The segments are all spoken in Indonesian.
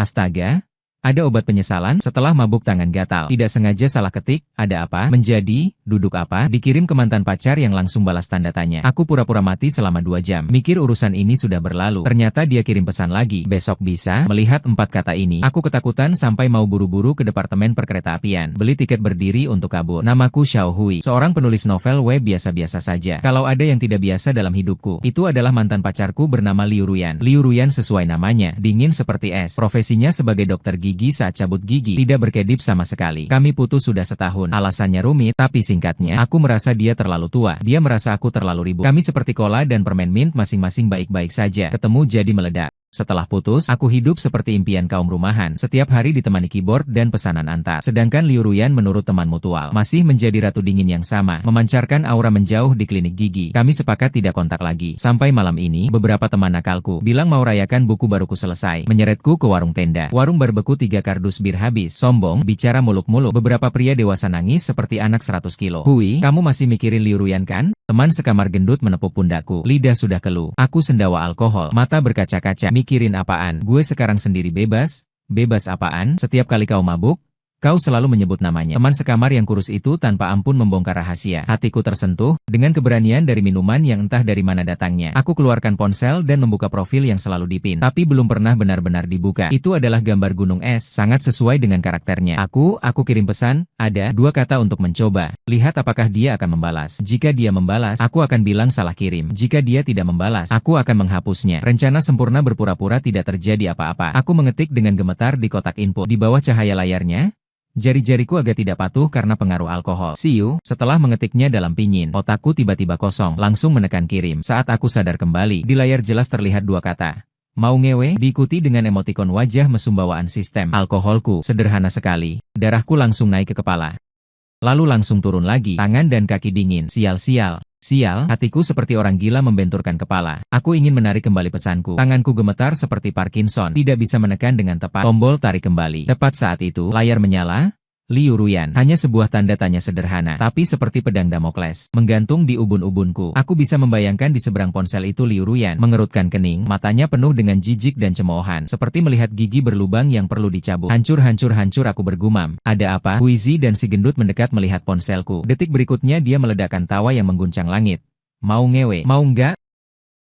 Astaga! Ada obat penyesalan setelah mabuk tangan gatal. Tidak sengaja salah ketik, ada apa? Menjadi, duduk apa? Dikirim ke mantan pacar yang langsung balas tanda tanya. Aku pura-pura mati selama 2 jam. Mikir urusan ini sudah berlalu. Ternyata dia kirim pesan lagi. Besok bisa? Melihat 4 kata ini, aku ketakutan sampai mau buru-buru ke departemen perkeretaapian. Beli tiket berdiri untuk kabur. Namaku Xiao Hui. Seorang penulis novel web biasa-biasa saja. Kalau ada yang tidak biasa dalam hidupku, itu adalah mantan pacarku bernama Liu Ruyan. Liu Ruyan sesuai namanya, dingin seperti es. Profesinya sebagai dokter gigi saat cabut gigi, tidak berkedip sama sekali. Kami putus sudah setahun. Alasannya rumit, tapi singkatnya, aku merasa dia terlalu tua. Dia merasa aku terlalu ribut. Kami seperti cola dan permen mint masing-masing baik-baik saja. Ketemu jadi meledak. Setelah putus, aku hidup seperti impian kaum rumahan. Setiap hari ditemani keyboard dan pesanan antar. Sedangkan Liu Ruyan menurut teman mutual, masih menjadi ratu dingin yang sama, memancarkan aura menjauh di klinik gigi. Kami sepakat tidak kontak lagi. Sampai malam ini, beberapa teman nakalku bilang mau rayakan buku baruku selesai. Menyeretku ke warung tenda. Warung barbeku 3 kardus bir habis. Sombong, bicara muluk-muluk. Beberapa pria dewasa nangis seperti anak 100 kilo. Hui, kamu masih mikirin Liu Ruyan kan? Teman sekamar gendut menepuk pundakku. Lidah sudah keluh. Aku sendawa alkohol. Mata berkaca-kaca. Mikirin apaan? Gue sekarang sendiri bebas. Bebas apaan? Setiap kali kau mabuk, kau selalu menyebut namanya. Teman sekamar yang kurus itu tanpa ampun membongkar rahasia. Hatiku tersentuh, dengan keberanian dari minuman yang entah dari mana datangnya. Aku keluarkan ponsel dan membuka profil yang selalu dipin. Tapi belum pernah benar-benar dibuka. Itu adalah gambar gunung es, sangat sesuai dengan karakternya. Aku kirim pesan, ada 2 kata untuk mencoba. Lihat apakah dia akan membalas. Jika dia membalas, aku akan bilang salah kirim. Jika dia tidak membalas, aku akan menghapusnya. Rencana sempurna berpura-pura tidak terjadi apa-apa. Aku mengetik dengan gemetar di kotak input. Di bawah cahaya layarnya, jari-jariku agak tidak patuh karena pengaruh alkohol. See you. Setelah mengetiknya dalam pingin, otakku tiba-tiba kosong, langsung menekan kirim. Saat aku sadar kembali, di layar jelas terlihat 2 kata. Mau ngewe? Diikuti dengan emotikon wajah mesum bawaan sistem. Alkoholku, sederhana sekali. Darahku langsung naik ke kepala. Lalu langsung turun lagi, tangan dan kaki dingin. Sial. Sial, hatiku seperti orang gila membenturkan kepala. Aku ingin menarik kembali pesanku. Tanganku gemetar seperti Parkinson. Tidak bisa menekan dengan tepat tombol tarik kembali. Tepat saat itu, layar menyala. Liu Ruyan. Hanya sebuah tanda tanya sederhana, tapi seperti pedang Damokles, menggantung di ubun-ubunku. Aku bisa membayangkan di seberang ponsel itu Liu Ruyan, mengerutkan kening, matanya penuh dengan jijik dan cemoohan, seperti melihat gigi berlubang yang perlu dicabut. Hancur aku bergumam. Ada apa? Huizi dan si gendut mendekat melihat ponselku. Detik berikutnya dia meledakkan tawa yang mengguncang langit. Mau ngewe? Mau nggak?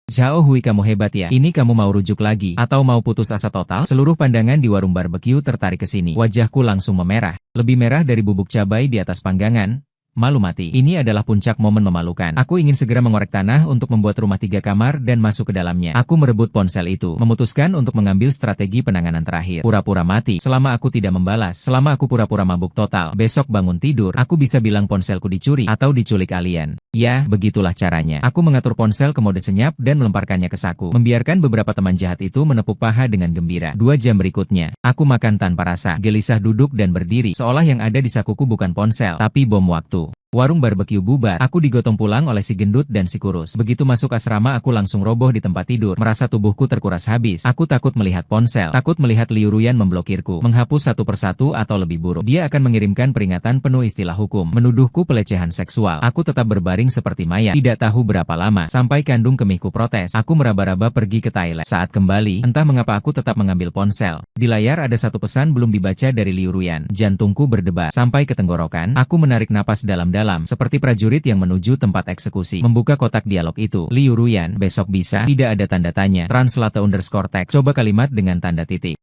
Xiao Hui, kamu hebat ya. Ini kamu mau rujuk lagi? Atau mau putus asa total? Seluruh pandangan di warung barbeque tertarik ke sini. Wajahku langsung memerah. Lebih merah dari bubuk cabai di atas panggangan. Malu mati. Ini adalah puncak momen memalukan. Aku ingin segera mengorek tanah untuk membuat rumah 3 kamar dan masuk ke dalamnya. Aku merebut ponsel itu, memutuskan untuk mengambil strategi penanganan terakhir. Pura-pura mati. Selama aku tidak membalas, selama aku pura-pura mabuk total, besok bangun tidur, aku bisa bilang ponselku dicuri atau diculik alien. Ya, begitulah caranya. Aku mengatur ponsel ke mode senyap dan melemparkannya ke saku. Membiarkan beberapa teman jahat itu menepuk paha dengan gembira. 2 jam berikutnya, aku makan tanpa rasa, gelisah duduk dan berdiri, seolah yang ada di sakuku bukan ponsel, tapi bom waktu. Warung barbeque bubar. Aku digotong pulang oleh si gendut dan si kurus. Begitu masuk asrama aku langsung roboh di tempat tidur. Merasa tubuhku terkuras habis. Aku takut melihat ponsel. Takut melihat Liu Ruyan memblokirku. Menghapus satu persatu atau lebih buruk. Dia akan mengirimkan peringatan penuh istilah hukum. Menuduhku pelecehan seksual. Aku tetap berbaring seperti mayat. Tidak tahu berapa lama. Sampai kandung kemihku protes. Aku meraba-raba pergi ke toilet. Saat kembali, entah mengapa aku tetap mengambil ponsel. Di layar ada satu pesan belum dibaca dari Liu Ruyan. Jantungku berdebar. Sampai ke tenggorokan. Aku menarik napas dalam-dalam, seperti prajurit yang menuju tempat eksekusi. Membuka kotak dialog itu. Liu Ruyan, besok bisa? Tidak ada tanda tanya. Translate_text. Coba kalimat dengan tanda titik.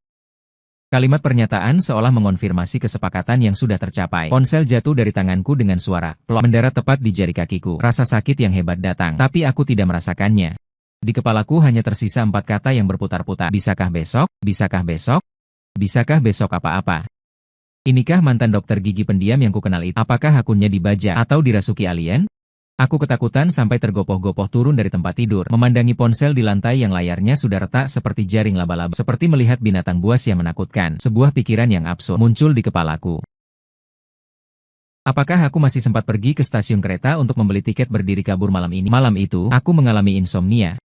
Kalimat pernyataan seolah mengonfirmasi kesepakatan yang sudah tercapai. Ponsel jatuh dari tanganku dengan suara plok mendarat tepat di jari kakiku. Rasa sakit yang hebat datang, tapi aku tidak merasakannya. Di kepalaku hanya tersisa 4 kata yang berputar-putar. Bisakah besok? Bisakah besok? Bisakah besok apa-apa? Inikah mantan dokter gigi pendiam yang kukenal itu? Apakah akunnya dibaja atau dirasuki alien? Aku ketakutan sampai tergopoh-gopoh turun dari tempat tidur, memandangi ponsel di lantai yang layarnya sudah retak seperti jaring laba-laba, seperti melihat binatang buas yang menakutkan. Sebuah pikiran yang absurd muncul di kepalaku. Apakah aku masih sempat pergi ke stasiun kereta untuk membeli tiket berdiri kabur malam ini? Malam itu, aku mengalami insomnia.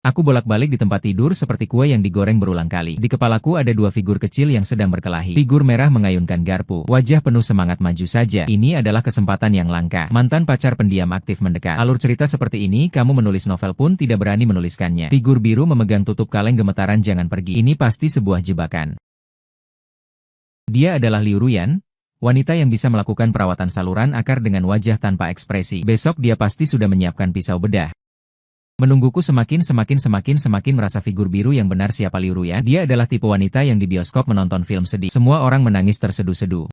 Aku bolak-balik di tempat tidur seperti kue yang digoreng berulang kali. Di kepalaku ada dua figur kecil yang sedang berkelahi. Figur merah mengayunkan garpu, wajah penuh semangat maju saja. Ini adalah kesempatan yang langka. Mantan pacar pendiam aktif mendekat. Alur cerita seperti ini, kamu menulis novel pun tidak berani menuliskannya. Figur biru memegang tutup kaleng gemetaran jangan pergi. Ini pasti sebuah jebakan. Dia adalah Liu Ruyan, wanita yang bisa melakukan perawatan saluran akar dengan wajah tanpa ekspresi. Besok dia pasti sudah menyiapkan pisau bedah. Menungguku semakin merasa figur biru yang benar siapa Liu Ruyan. Dia adalah tipe wanita yang di bioskop menonton film sedih. Semua orang menangis terseduh-seduh.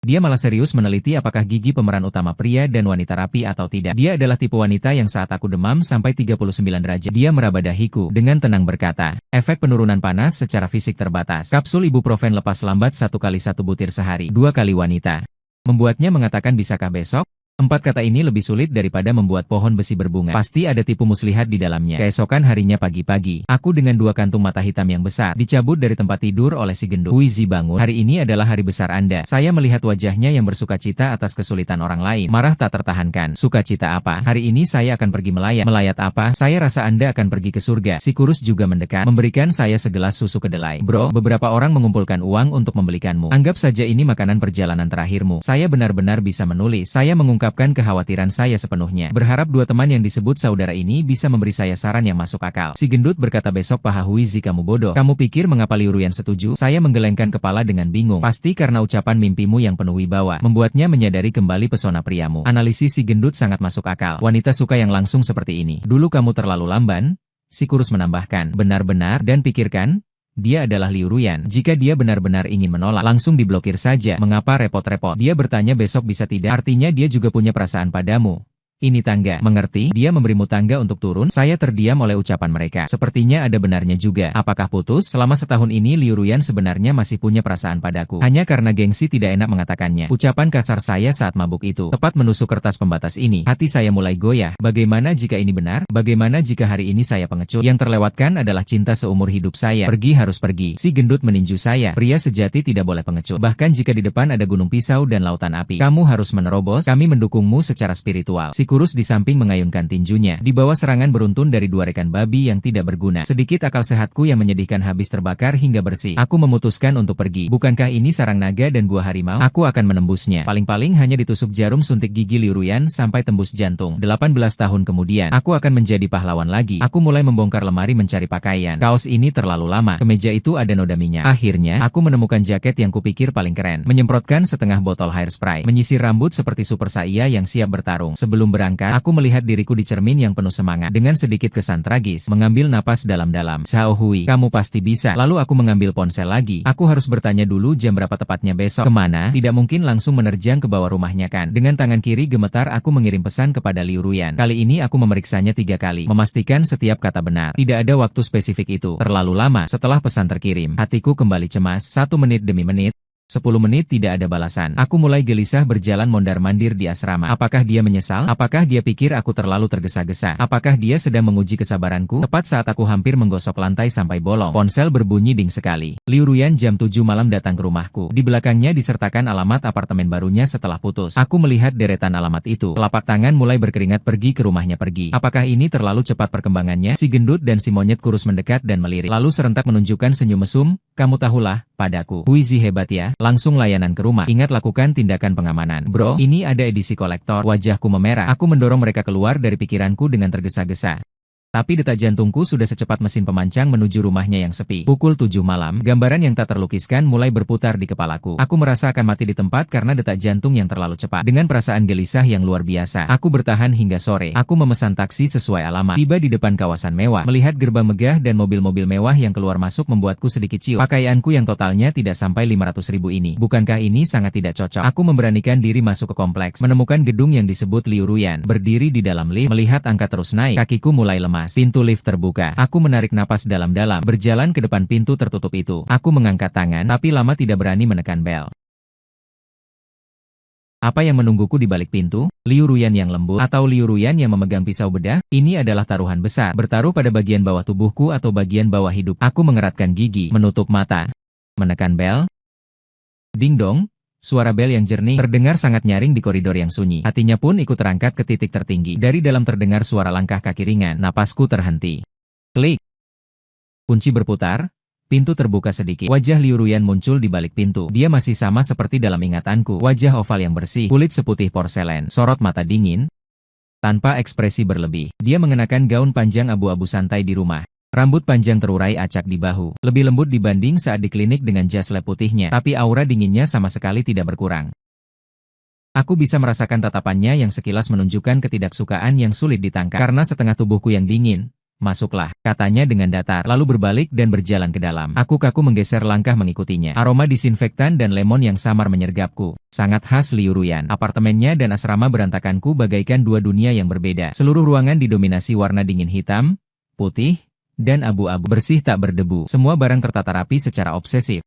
Dia malah serius meneliti apakah gigi pemeran utama pria dan wanita rapi atau tidak. Dia adalah tipe wanita yang saat aku demam sampai 39 derajat, dia meraba dahiku dengan tenang berkata, efek penurunan panas secara fisik terbatas. Kapsul ibuprofen lepas lambat 1 kali 1 butir sehari. 2 kali wanita. Membuatnya mengatakan bisakah besok? 4 kata ini lebih sulit daripada membuat pohon besi berbunga. Pasti ada tipu muslihat di dalamnya. Keesokan harinya pagi-pagi, aku dengan 2 kantung mata hitam yang besar, dicabut dari tempat tidur oleh si gendut. Huizi bangun, hari ini adalah hari besar Anda. Saya melihat wajahnya yang bersukacita atas kesulitan orang lain. Marah tak tertahankan. Sukacita apa? Hari ini saya akan pergi melayat. Melayat apa? Saya rasa Anda akan pergi ke surga. Si kurus juga mendekat, memberikan saya segelas susu kedelai. Bro, beberapa orang mengumpulkan uang untuk membelikanmu. Anggap saja ini makanan perjalanan terakhirmu. Saya benar-benar bisa menulis. Saya mengungkapkan kekhawatiran saya sepenuhnya. Berharap 2 teman yang disebut saudara ini bisa memberi saya saran yang masuk akal. Si gendut berkata besok paha Huizi kamu bodoh. Kamu pikir mengapa Liu Ruyan setuju? Saya menggelengkan kepala dengan bingung. Pasti karena ucapan mimpimu yang penuh wibawa. Membuatnya menyadari kembali pesona priamu. Analisis si gendut sangat masuk akal. Wanita suka yang langsung seperti ini. Dulu kamu terlalu lamban. Si kurus menambahkan. Benar-benar dan pikirkan. Dia adalah Liu Ruyan. Jika dia benar-benar ingin menolak, langsung diblokir saja. Mengapa repot-repot? Dia bertanya besok bisa tidak? Artinya dia juga punya perasaan padamu. Ini tangga, mengerti? Dia memberimu tangga untuk turun. Saya terdiam oleh ucapan mereka. Sepertinya ada benarnya juga. Apakah putus? Selama setahun ini Liu Ruyan sebenarnya masih punya perasaan padaku. Hanya karena gengsi tidak enak mengatakannya. Ucapan kasar saya saat mabuk itu tepat menusuk kertas pembatas ini. Hati saya mulai goyah. Bagaimana jika ini benar? Bagaimana jika hari ini saya pengecut? Yang terlewatkan adalah cinta seumur hidup saya. Pergi harus pergi. Si gendut meninju saya. Pria sejati tidak boleh pengecut. Bahkan jika di depan ada gunung pisau dan lautan api. Kamu harus menerobos. Kami mendukungmu secara spiritual. Si kurus di samping mengayunkan tinjunya. Di bawah serangan beruntun dari 2 rekan babi yang tidak berguna. Sedikit akal sehatku yang menyedihkan habis terbakar hingga bersih. Aku memutuskan untuk pergi. Bukankah ini sarang naga dan gua harimau? Aku akan menembusnya. Paling-paling hanya ditusuk jarum suntik gigi Liu Ruyan sampai tembus jantung. 18 tahun kemudian, aku akan menjadi pahlawan lagi. Aku mulai membongkar lemari mencari pakaian. Kaos ini terlalu lama. Kemeja itu ada noda minyak. Akhirnya, aku menemukan jaket yang kupikir paling keren. Menyemprotkan setengah botol hairspray. Menyisir rambut seperti Super Saiya yang siap bertarung. Sebelum berangkat, aku melihat diriku di cermin yang penuh semangat. Dengan sedikit kesan tragis, mengambil napas dalam-dalam. Xiao Hui, kamu pasti bisa. Lalu aku mengambil ponsel lagi. Aku harus bertanya dulu jam berapa tepatnya besok. Kemana? Tidak mungkin langsung menerjang ke bawah rumahnya kan. Dengan tangan kiri gemetar aku mengirim pesan kepada Liu Ruyan. Kali ini aku memeriksanya 3 kali. Memastikan setiap kata benar. Tidak ada waktu spesifik itu. Terlalu lama setelah pesan terkirim. Hatiku kembali cemas. 1 menit demi menit. 10 menit tidak ada balasan. Aku mulai gelisah berjalan mondar-mandir di asrama. Apakah dia menyesal? Apakah dia pikir aku terlalu tergesa-gesa? Apakah dia sedang menguji kesabaranku? Tepat saat aku hampir menggosok lantai sampai bolong, ponsel berbunyi ding sekali. Liu Ruyan jam 7 malam datang ke rumahku. Di belakangnya disertakan alamat apartemen barunya setelah putus. Aku melihat deretan alamat itu. Telapak tangan mulai berkeringat pergi ke rumahnya pergi. Apakah ini terlalu cepat perkembangannya? Si gendut dan si monyet kurus mendekat dan melirik. Lalu serentak menunjukkan senyum mesum. Kamu tahulah, padaku. Huizi hebat ya. Langsung layanan ke rumah. Ingat lakukan tindakan pengamanan. Bro, ini ada edisi kolektor. Wajahku memerah. Aku mendorong mereka keluar dari pikiranku dengan tergesa-gesa. Tapi detak jantungku sudah secepat mesin pemancang menuju rumahnya yang sepi. Pukul 7 malam, gambaran yang tak terlukiskan mulai berputar di kepalaku. Aku merasa akan mati di tempat karena detak jantung yang terlalu cepat. Dengan perasaan gelisah yang luar biasa, aku bertahan hingga sore. Aku memesan taksi sesuai alamat. Tiba di depan kawasan mewah. Melihat gerbang megah dan mobil-mobil mewah yang keluar masuk membuatku sedikit ciut. Pakaianku yang totalnya tidak sampai 500.000 ini. Bukankah ini sangat tidak cocok? Aku memberanikan diri masuk ke kompleks. Menemukan gedung yang disebut Liu Ruyan. Berdiri di dalam lift, melihat angka terus naik. Kakiku mulai lemas. Pintu lift terbuka. Aku menarik napas dalam-dalam. Berjalan ke depan pintu tertutup itu. Aku mengangkat tangan, tapi lama tidak berani menekan bel. Apa yang menungguku di balik pintu? Liu Ruyan yang lembut atau Liu Ruyan yang memegang pisau bedah? Ini adalah taruhan besar. Bertaruh pada bagian bawah tubuhku atau bagian bawah hidup. Aku mengeratkan gigi, menutup mata, menekan bel. Ding dong. Suara bel yang jernih terdengar sangat nyaring di koridor yang sunyi. Hatinya pun ikut terangkat ke titik tertinggi. Dari dalam terdengar suara langkah kaki ringan. Napasku terhenti. Klik. Kunci berputar. Pintu terbuka sedikit. Wajah Liu Ruyan muncul di balik pintu. Dia masih sama seperti dalam ingatanku. Wajah oval yang bersih. Kulit seputih porselen. Sorot mata dingin. Tanpa ekspresi berlebih. Dia mengenakan gaun panjang abu-abu santai di rumah. Rambut panjang terurai acak di bahu, lebih lembut dibanding saat di klinik dengan jas lab putihnya, tapi aura dinginnya sama sekali tidak berkurang. Aku bisa merasakan tatapannya yang sekilas menunjukkan ketidaksukaan yang sulit ditangkap. Karena setengah tubuhku yang dingin. Masuklah, katanya dengan datar, lalu berbalik dan berjalan ke dalam. Aku kaku menggeser langkah mengikutinya. Aroma disinfektan dan lemon yang samar menyergapku. Sangat khas Liu Ruyan. Apartemennya dan asrama berantakanku bagaikan dua dunia yang berbeda. Seluruh ruangan didominasi warna dingin hitam, putih, dan abu-abu bersih tak berdebu. Semua barang tertata rapi secara obsesif.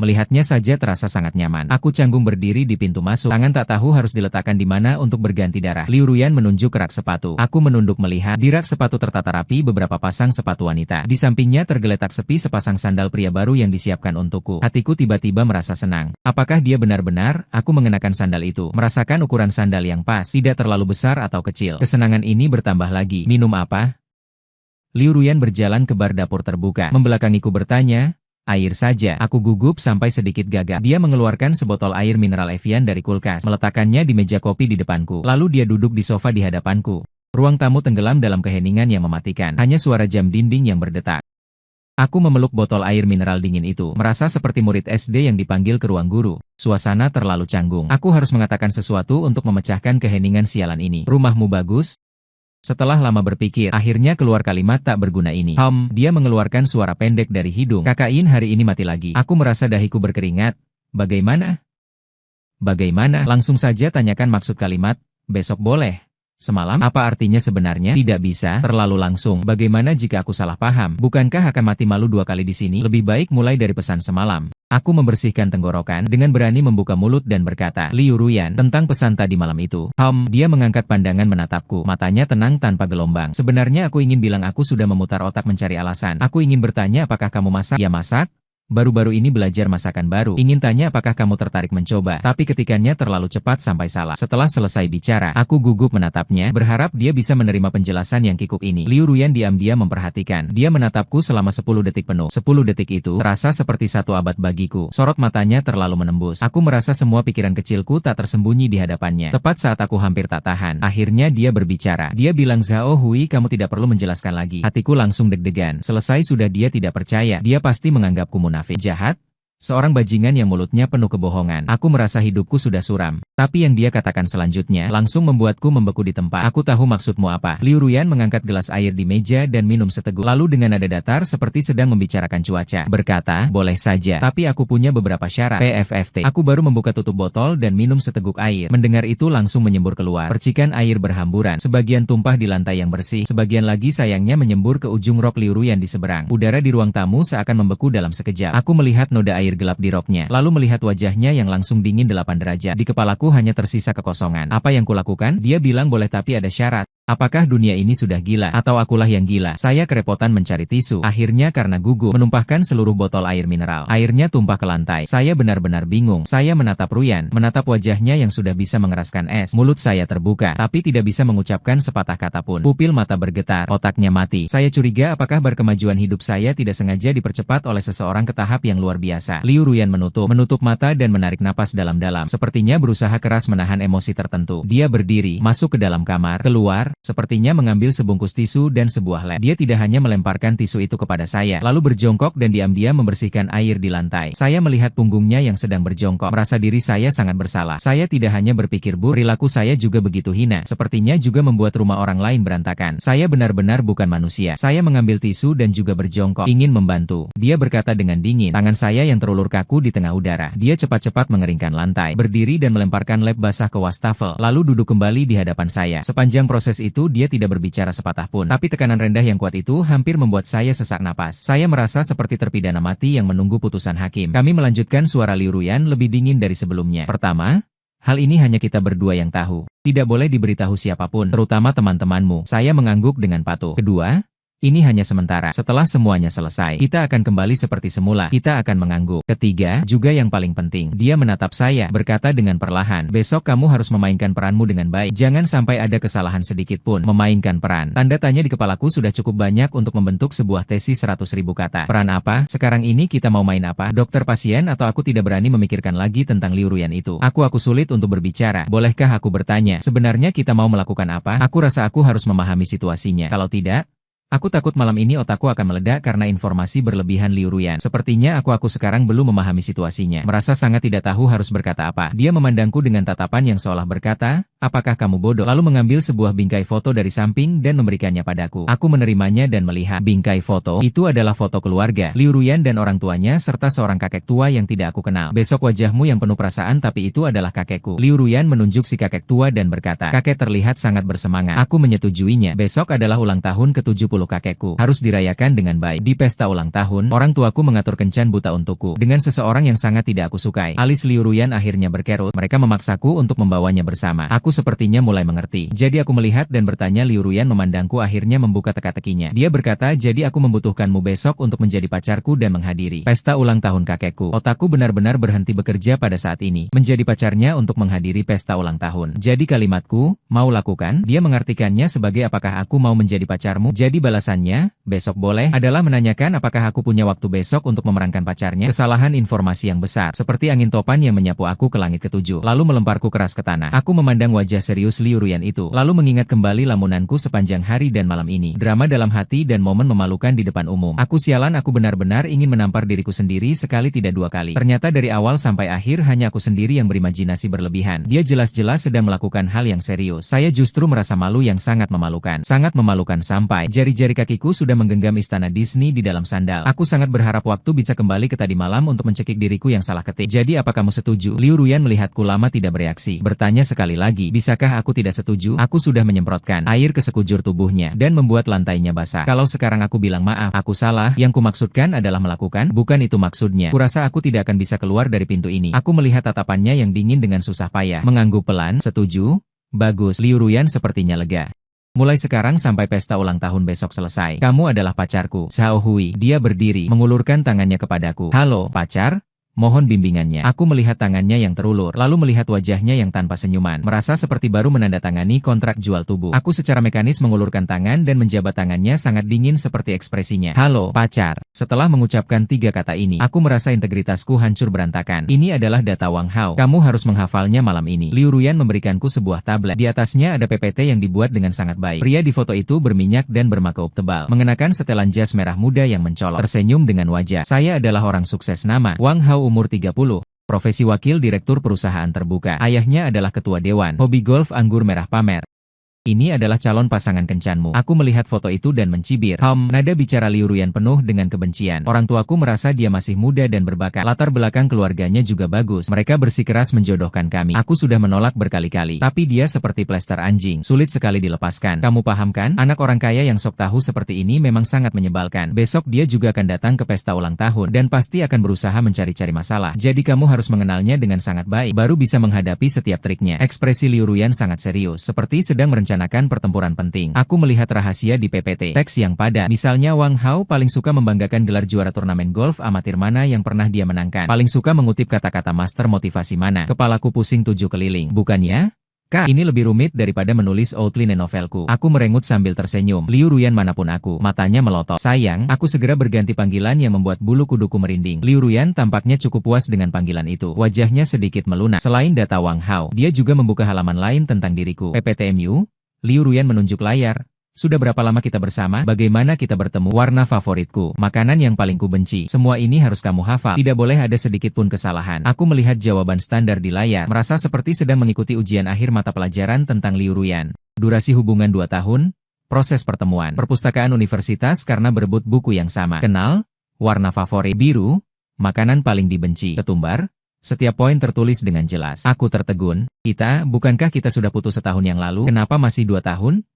Melihatnya saja terasa sangat nyaman. Aku canggung berdiri di pintu masuk. Tangan tak tahu harus diletakkan di mana untuk berganti darah. Liu Ruyan menunjuk ke rak sepatu. Aku menunduk melihat. Di rak sepatu tertata rapi beberapa pasang sepatu wanita. Di sampingnya tergeletak sepi sepasang sandal pria baru yang disiapkan untukku. Hatiku tiba-tiba merasa senang. Apakah dia benar-benar aku mengenakan sandal itu? Merasakan ukuran sandal yang pas, tidak terlalu besar atau kecil. Kesenangan ini bertambah lagi. Minum apa? Liu Ruyan berjalan ke bar dapur terbuka. Membelakangiku bertanya, air saja. Aku gugup sampai sedikit gagap. Dia mengeluarkan sebotol air mineral Evian dari kulkas, meletakkannya di meja kopi di depanku. Lalu dia duduk di sofa di hadapanku. Ruang tamu tenggelam dalam keheningan yang mematikan. Hanya suara jam dinding yang berdetak. Aku memeluk botol air mineral dingin itu, merasa seperti murid SD yang dipanggil ke ruang guru. Suasana terlalu canggung. Aku harus mengatakan sesuatu untuk memecahkan keheningan sialan ini. Rumahmu bagus? Setelah lama berpikir, akhirnya keluar kalimat tak berguna ini. Dia mengeluarkan suara pendek dari hidung. Kakain hari ini mati lagi. Aku merasa dahiku berkeringat. Bagaimana? Bagaimana? Langsung saja tanyakan maksud kalimat. Besok boleh. Semalam, apa artinya sebenarnya? Tidak bisa, terlalu langsung. Bagaimana jika aku salah paham? Bukankah akan mati malu dua kali di sini? Lebih baik mulai dari pesan semalam. Aku membersihkan tenggorokan dengan berani membuka mulut dan berkata, Liu Ruyan, tentang pesan tadi malam itu. Dia mengangkat pandangan menatapku, matanya tenang tanpa gelombang. Sebenarnya aku ingin bilang aku sudah memutar otak mencari alasan. Aku ingin bertanya apakah kamu masak? Ya masak. Baru-baru ini belajar masakan baru. Ingin tanya apakah kamu tertarik mencoba. Tapi ketikannya terlalu cepat sampai salah. Setelah selesai bicara, aku gugup menatapnya, berharap dia bisa menerima penjelasan yang kikuk ini. Liu Ruyan diam-diam memperhatikan. Dia menatapku selama 10 detik penuh. 10 detik itu terasa seperti 1 abad bagiku. Sorot matanya terlalu menembus. Aku merasa semua pikiran kecilku tak tersembunyi di hadapannya. Tepat saat aku hampir tak tahan, akhirnya dia berbicara. Dia bilang, Zhao Hui, kamu tidak perlu menjelaskan lagi. Hatiku langsung deg-degan. Selesai sudah dia tidak percaya. Dia pasti menganggapku munafik. Jahat? Seorang bajingan yang mulutnya penuh kebohongan. Aku merasa hidupku sudah suram. Tapi yang dia katakan selanjutnya langsung membuatku membeku di tempat. Aku tahu maksudmu apa. Liu Ruyan mengangkat gelas air di meja dan minum seteguk. Lalu dengan nada datar seperti sedang membicarakan cuaca, berkata, boleh saja. Tapi aku punya beberapa syarat. PFFT. Aku baru membuka tutup botol dan minum seteguk air. Mendengar itu langsung menyembur keluar. Percikan air berhamburan. Sebagian tumpah di lantai yang bersih. Sebagian lagi sayangnya menyembur ke ujung rok Liu Ruyan di seberang. Udara di ruang tamu seakan membeku dalam sekejap. Aku melihat noda air gelap di roknya, lalu melihat wajahnya yang langsung dingin 8 derajat. Di kepalaku hanya tersisa kekosongan. Apa yang kulakukan? Dia bilang boleh tapi ada syarat. Apakah dunia ini sudah gila? Atau akulah yang gila? Saya kerepotan mencari tisu. Akhirnya karena gugup, menumpahkan seluruh botol air mineral. Airnya tumpah ke lantai. Saya benar-benar bingung. Saya menatap Ruyan, menatap wajahnya yang sudah bisa mengeraskan es. Mulut saya terbuka, tapi tidak bisa mengucapkan sepatah kata pun. Pupil mata bergetar, otaknya mati. Saya curiga apakah berkemajuan hidup saya tidak sengaja dipercepat oleh seseorang ke tahap yang luar biasa. Liu Ruyan menutup mata dan menarik napas dalam-dalam. Sepertinya berusaha keras menahan emosi tertentu. Dia berdiri, masuk ke dalam kamar, keluar, sepertinya mengambil sebungkus tisu dan sebuah lem. Dia tidak hanya melemparkan tisu itu kepada saya, lalu berjongkok dan diam-diam membersihkan air di lantai. Saya melihat punggungnya yang sedang berjongkok, merasa diri saya sangat bersalah. Saya tidak hanya berpikir perilaku saya juga begitu hina, sepertinya juga membuat rumah orang lain berantakan. Saya benar-benar bukan manusia. Saya mengambil tisu dan juga berjongkok, ingin membantu. Dia berkata dengan dingin, tangan saya yang terulur kaku di tengah udara. Dia cepat-cepat mengeringkan lantai, berdiri dan melemparkan lem basah ke wastafel, lalu duduk kembali di hadapan saya. Sepanjang proses itu dia tidak berbicara sepatah pun, tapi tekanan rendah yang kuat itu hampir membuat saya sesak napas. Saya merasa seperti terpidana mati yang menunggu putusan hakim. Kami melanjutkan, suara Liu Ruyan lebih dingin dari sebelumnya. Pertama, hal ini hanya kita berdua yang tahu. Tidak boleh diberitahu siapapun, terutama teman-temanmu. Saya mengangguk dengan patuh. Kedua, Ini hanya sementara. Setelah semuanya selesai, kita akan kembali seperti semula. Kita akan mengangguk. Ketiga, juga yang paling penting, dia menatap saya, berkata dengan perlahan, besok kamu harus memainkan peranmu dengan baik. Jangan sampai ada kesalahan sedikit pun. Memainkan peran. Tanda tanya di kepalaku sudah cukup banyak untuk membentuk sebuah tesis 100.000 kata. Peran apa? Sekarang ini kita mau main apa? Dokter pasien atau aku tidak berani memikirkan lagi tentang Liu Ruyan itu. Aku sulit untuk berbicara. Bolehkah aku bertanya? Sebenarnya kita mau melakukan apa? Aku rasa aku harus memahami situasinya. Kalau tidak, aku takut malam ini otakku akan meledak karena informasi berlebihan Liu Ruyan. Sepertinya aku sekarang belum memahami situasinya. Merasa sangat tidak tahu harus berkata apa. Dia memandangku dengan tatapan yang seolah berkata, apakah kamu bodoh? Lalu mengambil sebuah bingkai foto dari samping dan memberikannya padaku. Aku menerimanya dan melihat. Bingkai foto itu adalah foto keluarga, Liu Ruyan dan orang tuanya serta seorang kakek tua yang tidak aku kenal. Besok wajahmu yang penuh perasaan tapi itu adalah kakekku. Liu Ruyan menunjuk si kakek tua dan berkata, kakek terlihat sangat bersemangat. Aku menyetujuinya. Besok adalah ulang tahun ke-70 kakekku. Harus dirayakan dengan baik. Di pesta ulang tahun, orang tuaku mengatur kencan buta untukku. Dengan seseorang yang sangat tidak aku sukai. Alis Liu Ruyan akhirnya berkerut. Mereka memaksaku untuk membawanya bersama. Aku sepertinya mulai mengerti. Jadi aku melihat dan bertanya. Liu Ruyan memandangku akhirnya membuka teka-tekinya. Dia berkata, jadi aku membutuhkanmu besok untuk menjadi pacarku dan menghadiri pesta ulang tahun kakekku. Otakku benar-benar berhenti bekerja pada saat ini. Menjadi pacarnya untuk menghadiri pesta ulang tahun. Jadi kalimatku, mau lakukan? Dia mengartikannya sebagai apakah aku mau menjadi pacarmu? Jadi balasannya, besok boleh, adalah menanyakan apakah aku punya waktu besok untuk memerankan pacarnya. Kesalahan informasi yang besar, seperti angin topan yang menyapu aku ke langit ketujuh, lalu melemparku keras ke tanah. Aku memandang wajah serius Liu Ruyan itu, lalu mengingat kembali lamunanku sepanjang hari dan malam ini. Drama dalam hati dan momen memalukan di depan umum. Aku sialan, aku benar-benar ingin menampar diriku sendiri sekali tidak dua kali. Ternyata dari awal sampai akhir hanya aku sendiri yang berimajinasi berlebihan. Dia jelas-jelas sedang melakukan hal yang serius. Saya justru merasa malu yang sangat memalukan. Sangat memalukan sampai jari-jari kakiku sudah menggenggam istana Disney di dalam sandal. Aku sangat berharap waktu bisa kembali ke tadi malam untuk mencekik diriku yang salah ketik. Jadi apa kamu setuju? Liu Ruyan melihatku lama tidak bereaksi. Bertanya sekali lagi, bisakah aku tidak setuju? Aku sudah menyemprotkan air ke sekujur tubuhnya dan membuat lantainya basah. Kalau sekarang aku bilang maaf, aku salah, yang kumaksudkan adalah melakukan, bukan itu maksudnya. Kurasa aku tidak akan bisa keluar dari pintu ini. Aku melihat tatapannya yang dingin dengan susah payah. Mengangguk pelan, setuju? Bagus. Liu Ruyan sepertinya lega. Mulai sekarang sampai pesta ulang tahun besok selesai, kamu adalah pacarku. Xiao Hui. Dia berdiri, mengulurkan tangannya kepadaku. Halo, pacar? Mohon bimbingannya. Aku melihat tangannya yang terulur, lalu melihat wajahnya yang tanpa senyuman. Merasa seperti baru menandatangani kontrak jual tubuh. Aku secara mekanis mengulurkan tangan dan menjabat tangannya sangat dingin seperti ekspresinya. Halo, pacar. Setelah mengucapkan 3 kata ini, aku merasa integritasku hancur berantakan. Ini adalah data Wang Hao. Kamu harus menghafalnya malam ini. Liu Ruyan memberikanku sebuah tablet. Di atasnya ada PPT yang dibuat dengan sangat baik. Pria di foto itu berminyak dan bermakeup tebal, mengenakan setelan jas merah muda yang mencolok, tersenyum dengan wajah. Saya adalah orang sukses nama Wang Hao, umur 30, profesi wakil direktur perusahaan terbuka. Ayahnya adalah ketua dewan, hobi golf anggur merah pamer. Ini adalah calon pasangan kencanmu. Aku melihat foto itu dan mencibir. Nada bicara Liu Ruyan penuh dengan kebencian. Orang tuaku merasa dia masih muda dan berbakat. Latar belakang keluarganya juga bagus. Mereka bersikeras menjodohkan kami. Aku sudah menolak berkali-kali. Tapi dia seperti plester anjing. Sulit sekali dilepaskan. Kamu paham kan? Anak orang kaya yang sok tahu seperti ini memang sangat menyebalkan. Besok dia juga akan datang ke pesta ulang tahun. Dan pasti akan berusaha mencari-cari masalah. Jadi kamu harus mengenalnya dengan sangat baik. Baru bisa menghadapi setiap triknya. Ekspresi Liu Ruyan sangat serius. Seperti sedang merencanakan pertempuran penting. Aku melihat rahasia di PPT. Teks yang padat. Misalnya Wang Hao paling suka membanggakan gelar juara turnamen golf amatir mana yang pernah dia menangkan. Paling suka mengutip kata-kata master motivasi mana. Kepalaku pusing 7 keliling. Bukannya? Kak, ini lebih rumit daripada menulis outline novelku. Aku merengut sambil tersenyum. Liu Ruyan manapun aku. Matanya melotot. Sayang, aku segera berganti panggilan yang membuat bulu kuduku merinding. Liu Ruyan tampaknya cukup puas dengan panggilan itu. Wajahnya sedikit melunak. Selain data Wang Hao, dia juga membuka halaman lain tentang diriku. PPTMU? Liu Ruyan menunjuk layar. Sudah berapa lama kita bersama? Bagaimana kita bertemu? Warna favoritku. Makanan yang paling ku benci. Semua ini harus kamu hafal. Tidak boleh ada sedikit pun kesalahan. Aku melihat jawaban standar di layar. Merasa seperti sedang mengikuti ujian akhir mata pelajaran tentang Liu Ruyan. Durasi hubungan 2 tahun. Proses pertemuan. Perpustakaan universitas karena berebut buku yang sama. Kenal. Warna favorit biru. Makanan paling dibenci. Ketumbar. Setiap poin tertulis dengan jelas. Aku tertegun. Bukankah kita sudah putus setahun yang lalu? Kenapa masih 2 tahun?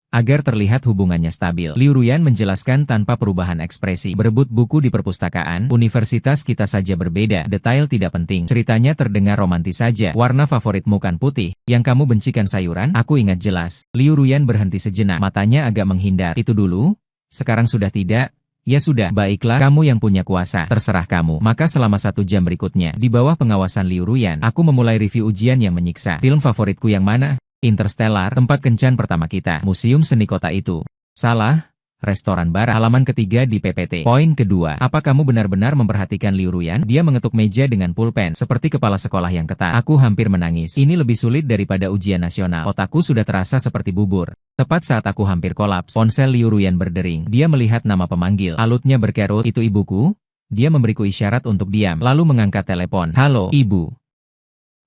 Agar terlihat hubungannya stabil, Liu Ruyan menjelaskan tanpa perubahan ekspresi. Berebut buku di perpustakaan, universitas kita saja berbeda. Detail tidak penting. Ceritanya terdengar romantis saja. Warna favoritmu kan putih. Yang kamu bencikan sayuran? Aku ingat jelas. Liu Ruyan berhenti sejenak. Matanya agak menghindar. Itu dulu? Sekarang sudah tidak? Ya sudah, baiklah, kamu yang punya kuasa, terserah kamu. Maka selama 1 jam berikutnya, di bawah pengawasan Liu Ruyan, aku memulai review ujian yang menyiksa. Film favoritku yang mana? Interstellar, tempat kencan pertama kita. Museum seni kota itu. Salah. Restoran bar, halaman ketiga di PPT. Poin kedua, apa kamu benar-benar memperhatikan Liu Ruyan? Dia mengetuk meja dengan pulpen, seperti kepala sekolah yang ketat. Aku hampir menangis. Ini lebih sulit daripada ujian nasional. Otakku sudah terasa seperti bubur. Tepat saat aku hampir kolaps, ponsel Liu Ruyan berdering. Dia melihat nama pemanggil. Alutnya berkerut, itu ibuku? Dia memberiku isyarat untuk diam, lalu mengangkat telepon. Halo, ibu.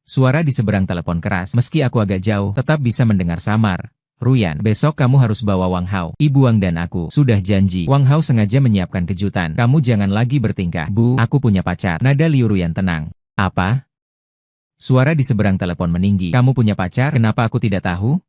Suara di seberang telepon keras. Meski aku agak jauh, tetap bisa mendengar samar. Ruyan, besok kamu harus bawa Wang Hao. Ibu Wang dan aku sudah janji. Wang Hao sengaja menyiapkan kejutan. Kamu jangan lagi bertingkah. Bu, aku punya pacar. Nada Liu Ruyan tenang. Apa? Suara di seberang telepon meninggi. Kamu punya pacar? Kenapa aku tidak tahu?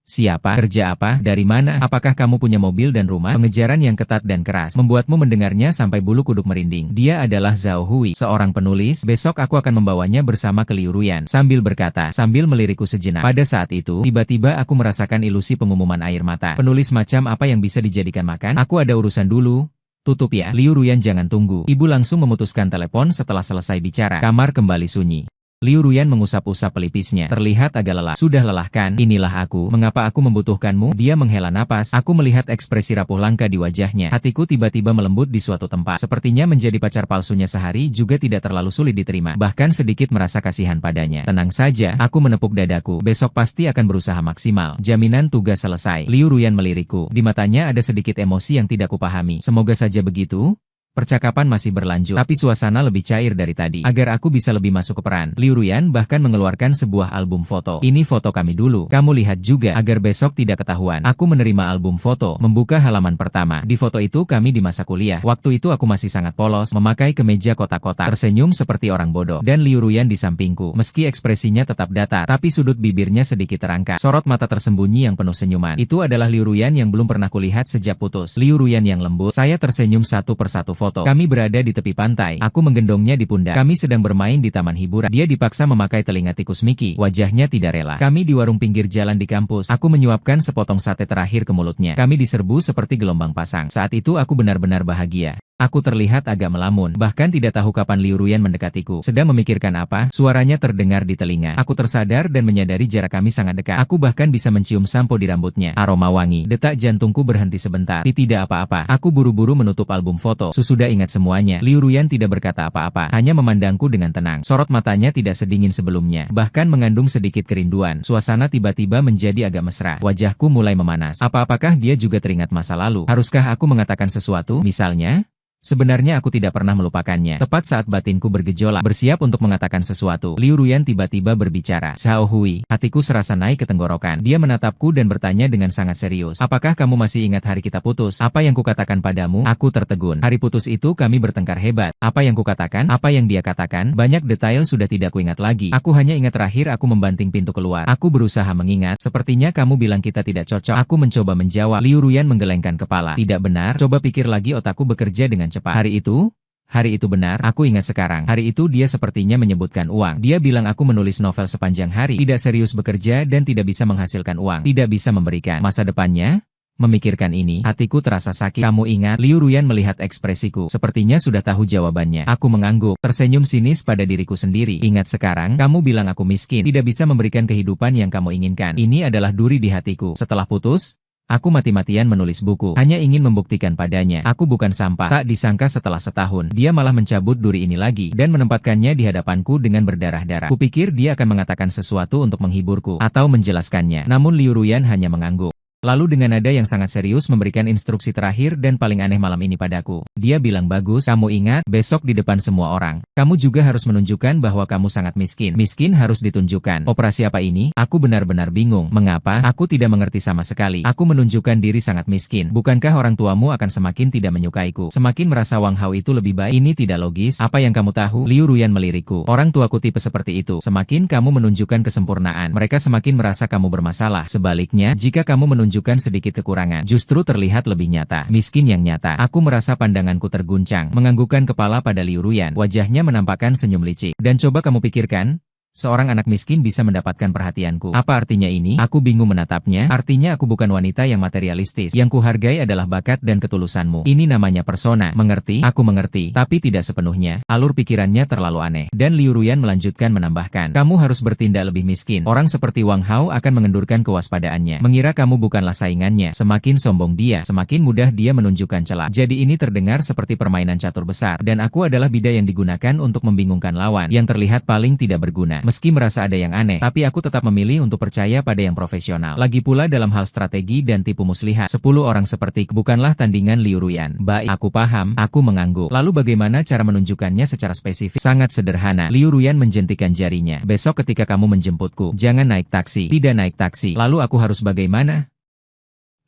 Siapa? Kerja apa? Dari mana? Apakah kamu punya mobil dan rumah? Pengejaran yang ketat dan keras membuatmu mendengarnya sampai bulu kuduk merinding. Dia adalah Zhao Hui, seorang penulis. Besok aku akan membawanya bersama ke Liu Ruyan. Sambil berkata, sambil melirikku sejenak. Pada saat itu, tiba-tiba aku merasakan ilusi pengumuman air mata. Penulis macam apa yang bisa dijadikan makan? Aku ada urusan dulu. Tutup ya. Liu Ruyan jangan tunggu. Ibu langsung memutuskan telepon setelah selesai bicara. Kamar kembali sunyi. Liu Ruyan mengusap-usap pelipisnya, terlihat agak lelah. Sudah lelah kan? Inilah aku. Mengapa aku membutuhkanmu? Dia menghela napas. Aku melihat ekspresi rapuh langka di wajahnya. Hatiku tiba-tiba melembut di suatu tempat. Sepertinya menjadi pacar palsunya sehari juga tidak terlalu sulit diterima. Bahkan sedikit merasa kasihan padanya. Tenang saja, aku menepuk dadaku. Besok pasti akan berusaha maksimal. Jaminan tugas selesai. Liu Ruyan melirikku. Di matanya ada sedikit emosi yang tidak kupahami. Semoga saja begitu. Percakapan masih berlanjut, tapi suasana lebih cair dari tadi. Agar aku bisa lebih masuk ke peran, Liu Ruyan bahkan mengeluarkan sebuah album foto. Ini foto kami dulu. Kamu lihat juga, agar besok tidak ketahuan. Aku menerima album foto, membuka halaman pertama. Di foto itu kami di masa kuliah. Waktu itu aku masih sangat polos, memakai kemeja kotak-kotak, tersenyum seperti orang bodoh. Dan Liu Ruyan di sampingku. Meski ekspresinya tetap datar, tapi sudut bibirnya sedikit terangkat. Sorot mata tersembunyi yang penuh senyuman. Itu adalah Liu Ruyan yang belum pernah kulihat sejak putus. Liu Ruyan yang lembut. Saya tersenyum satu persatu foto. Kami berada di tepi pantai. Aku menggendongnya di pundak. Kami sedang bermain di taman hiburan. Dia dipaksa memakai telinga tikus Mickey. Wajahnya tidak rela. Kami di warung pinggir jalan di kampus. Aku menyuapkan sepotong sate terakhir ke mulutnya. Kami diserbu seperti gelombang pasang. Saat itu aku benar-benar bahagia. Aku terlihat agak melamun, bahkan tidak tahu kapan Liu Ruyan mendekatiku. Sedang memikirkan apa, suaranya terdengar di telinga. Aku tersadar dan menyadari jarak kami sangat dekat. Aku bahkan bisa mencium sampo di rambutnya. Aroma wangi. Detak jantungku berhenti sebentar. Tidak apa-apa. Aku buru-buru menutup album foto. Sesudah ingat semuanya, Liu Ruyan tidak berkata apa-apa. Hanya memandangku dengan tenang. Sorot matanya tidak sedingin sebelumnya. Bahkan mengandung sedikit kerinduan. Suasana tiba-tiba menjadi agak mesra. Wajahku mulai memanas. Apakah dia juga teringat masa lalu? Haruskah aku mengatakan sesuatu? Misalnya? Sebenarnya aku tidak pernah melupakannya. Tepat saat batinku bergejolak, bersiap untuk mengatakan sesuatu, Liu Ruyan tiba-tiba berbicara. Zhao Hui, hatiku serasa naik ke tenggorokan. Dia menatapku dan bertanya dengan sangat serius. Apakah kamu masih ingat hari kita putus? Apa yang kukatakan padamu? Aku tertegun. Hari putus itu kami bertengkar hebat. Apa yang kukatakan? Apa yang dia katakan? Banyak detail sudah tidak kuingat lagi. Aku hanya ingat terakhir aku membanting pintu keluar. Aku berusaha mengingat. Sepertinya kamu bilang kita tidak cocok. Aku mencoba menjawab. Liu Ruyan menggelengkan kepala. Tidak benar. Coba pikir lagi, otakku bekerja dengan cepat. Hari itu benar, aku ingat sekarang. Hari itu dia sepertinya menyebutkan uang. Dia bilang aku menulis novel sepanjang hari, tidak serius bekerja dan tidak bisa menghasilkan uang, tidak bisa memberikan masa depannya. Memikirkan ini, hatiku terasa sakit. Kamu ingat? Liu Ruyan melihat ekspresiku, sepertinya sudah tahu jawabannya. Aku mengangguk, tersenyum sinis pada diriku sendiri. Ingat sekarang, kamu bilang aku miskin, tidak bisa memberikan kehidupan yang kamu inginkan. Ini adalah duri di hatiku. Setelah putus, aku mati-matian menulis buku, hanya ingin membuktikan padanya, aku bukan sampah. Tak disangka setelah setahun, dia malah mencabut duri ini lagi, dan menempatkannya di hadapanku dengan berdarah-darah. Kupikir dia akan mengatakan sesuatu untuk menghiburku, atau menjelaskannya. Namun Liu Ruyan hanya mengangguk. Lalu dengan nada yang sangat serius memberikan instruksi terakhir dan paling aneh malam ini padaku. Dia bilang, bagus, kamu ingat, besok di depan semua orang, kamu juga harus menunjukkan bahwa kamu sangat miskin. Miskin harus ditunjukkan. Operasi apa ini? Aku benar-benar bingung. Mengapa? Aku tidak mengerti sama sekali. Aku menunjukkan diri sangat miskin. Bukankah orang tuamu akan semakin tidak menyukaiku? Semakin merasa Wang Hao itu lebih baik? Ini tidak logis. Apa yang kamu tahu? Liu Ruyan melirikku. Orang tuaku tipe seperti itu. Semakin kamu menunjukkan kesempurnaan, mereka semakin merasa kamu bermasalah. Sebaliknya, jika kamu menunjukkan sedikit kekurangan, justru terlihat lebih nyata. Miskin yang nyata. Aku merasa pandanganku terguncang, menganggukkan kepala pada Liu Ruyan. Wajahnya menampakkan senyum licik. Dan coba kamu pikirkan, Seorang anak miskin bisa mendapatkan perhatianku. Apa artinya ini? Aku bingung menatapnya. Artinya aku bukan wanita yang materialistis. Yang kuhargai adalah bakat dan ketulusanmu. Ini namanya persona. Mengerti? Aku mengerti. Tapi tidak sepenuhnya. Alur pikirannya terlalu aneh. Dan Liu Ruyan melanjutkan menambahkan. Kamu harus bertindak lebih miskin. Orang seperti Wang Hao akan mengendurkan kewaspadaannya. Mengira kamu bukanlah saingannya. Semakin sombong dia, semakin mudah dia menunjukkan celah. Jadi ini terdengar seperti permainan catur besar. Dan aku adalah bida yang digunakan untuk membingungkan lawan. Yang terlihat paling tidak berguna. Meski merasa ada yang aneh, tapi aku tetap memilih untuk percaya pada yang profesional. Lagi pula dalam hal strategi dan tipu muslihat, 10 orang seperti bukanlah tandingan Liu Ruyan. Baik, aku paham, aku mengangguk. Lalu bagaimana cara menunjukkannya secara spesifik? Sangat sederhana. Liu Ruyan menjentikan jarinya. Besok ketika kamu menjemputku, jangan naik taksi. Tidak naik taksi. Lalu aku harus bagaimana?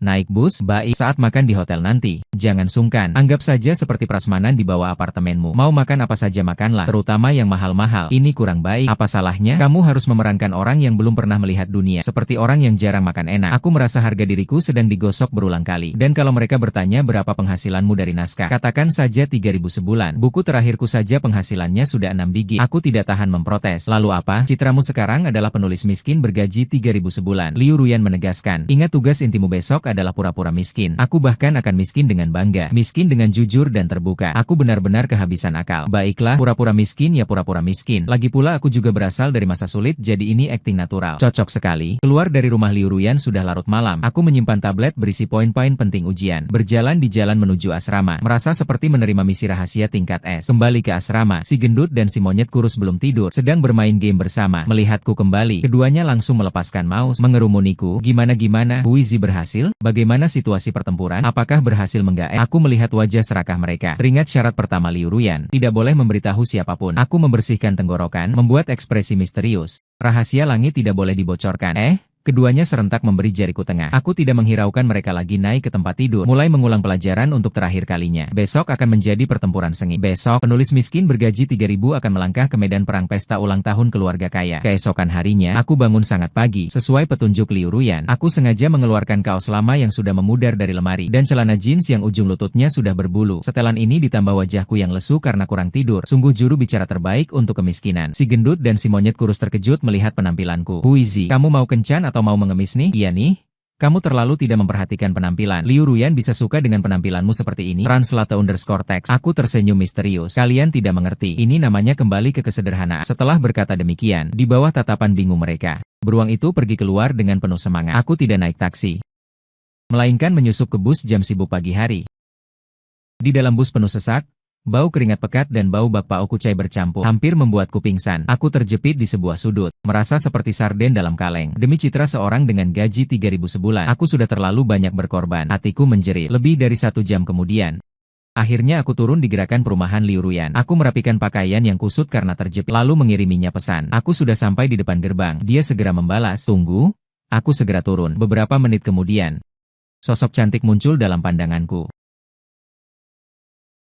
Naik bus? Baik. Saat makan di hotel nanti, jangan sungkan. Anggap saja seperti prasmanan di bawah apartemenmu. Mau makan apa saja makanlah, terutama yang mahal-mahal. Ini kurang baik. Apa salahnya? Kamu harus memerankan orang yang belum pernah melihat dunia, seperti orang yang jarang makan enak. Aku merasa harga diriku sedang digosok berulang kali. Dan kalau mereka bertanya berapa penghasilanmu dari naskah, katakan saja 3.000 sebulan. Buku terakhirku saja penghasilannya sudah 6 digit. Aku tidak tahan memprotes. Lalu apa? Citramu sekarang adalah penulis miskin bergaji 3.000 sebulan. Liu Ruyan menegaskan. Ingat tugas intimu besok adalah pura-pura miskin. Aku bahkan akan miskin dengan bangga. Miskin dengan jujur dan terbuka. Aku benar-benar kehabisan akal. Baiklah, pura-pura miskin ya pura-pura miskin. Lagi pula aku juga berasal dari masa sulit, jadi ini akting natural. Cocok sekali. Keluar dari rumah Liu Ruyan sudah larut malam. Aku menyimpan tablet berisi poin-poin penting ujian. Berjalan di jalan menuju asrama. Merasa seperti menerima misi rahasia tingkat S. Kembali ke asrama. Si gendut dan si monyet kurus belum tidur. Sedang bermain game bersama. Melihatku kembali. Keduanya langsung melepaskan mouse. Mengerumuniku. Gimana? Huizi berhasil? Bagaimana situasi pertempuran? Apakah berhasil menggaet? Aku melihat wajah serakah mereka. Teringat syarat pertama Liu Ruyan. Tidak boleh memberitahu siapapun. Aku membersihkan tenggorokan. Membuat ekspresi misterius. Rahasia langit tidak boleh dibocorkan. Keduanya serentak memberi jariku tengah. Aku tidak menghiraukan mereka lagi naik ke tempat tidur. Mulai mengulang pelajaran untuk terakhir kalinya. Besok akan menjadi pertempuran sengit. Besok, penulis miskin bergaji 3.000 akan melangkah ke medan perang pesta ulang tahun keluarga kaya. Keesokan harinya, aku bangun sangat pagi. Sesuai petunjuk Liu Ruyan, aku sengaja mengeluarkan kaos lama yang sudah memudar dari lemari. Dan celana jeans yang ujung lututnya sudah berbulu. Setelan ini ditambah wajahku yang lesu karena kurang tidur. Sungguh juru bicara terbaik untuk kemiskinan. Si gendut dan si monyet kurus terkejut melihat penampilanku. Huizi, kamu mau kencan atau mau mengemis nih? Iya nih. Kamu terlalu tidak memperhatikan penampilan. Liu Ruyan bisa suka dengan penampilanmu seperti ini. Translate_text. Aku tersenyum misterius. Kalian tidak mengerti. Ini namanya kembali ke kesederhanaan. Setelah berkata demikian, di bawah tatapan bingung mereka, beruang itu pergi keluar dengan penuh semangat. Aku tidak naik taksi, melainkan menyusup ke bus jam sibuk pagi hari. Di dalam bus penuh sesak, bau keringat pekat dan bau bakpao kucai bercampur, hampir membuatku pingsan. Aku terjepit di sebuah sudut, merasa seperti sarden dalam kaleng. Demi citra seorang dengan gaji 3.000 sebulan, aku sudah terlalu banyak berkorban. Hatiku menjerit. Lebih dari 1 jam kemudian, akhirnya aku turun di gerakan perumahan Liu Ruyan. Aku merapikan pakaian yang kusut karena terjepit, lalu mengiriminya pesan. Aku sudah sampai di depan gerbang. Dia segera membalas, "Tunggu." Aku segera turun. Beberapa menit kemudian, sosok cantik muncul dalam pandanganku.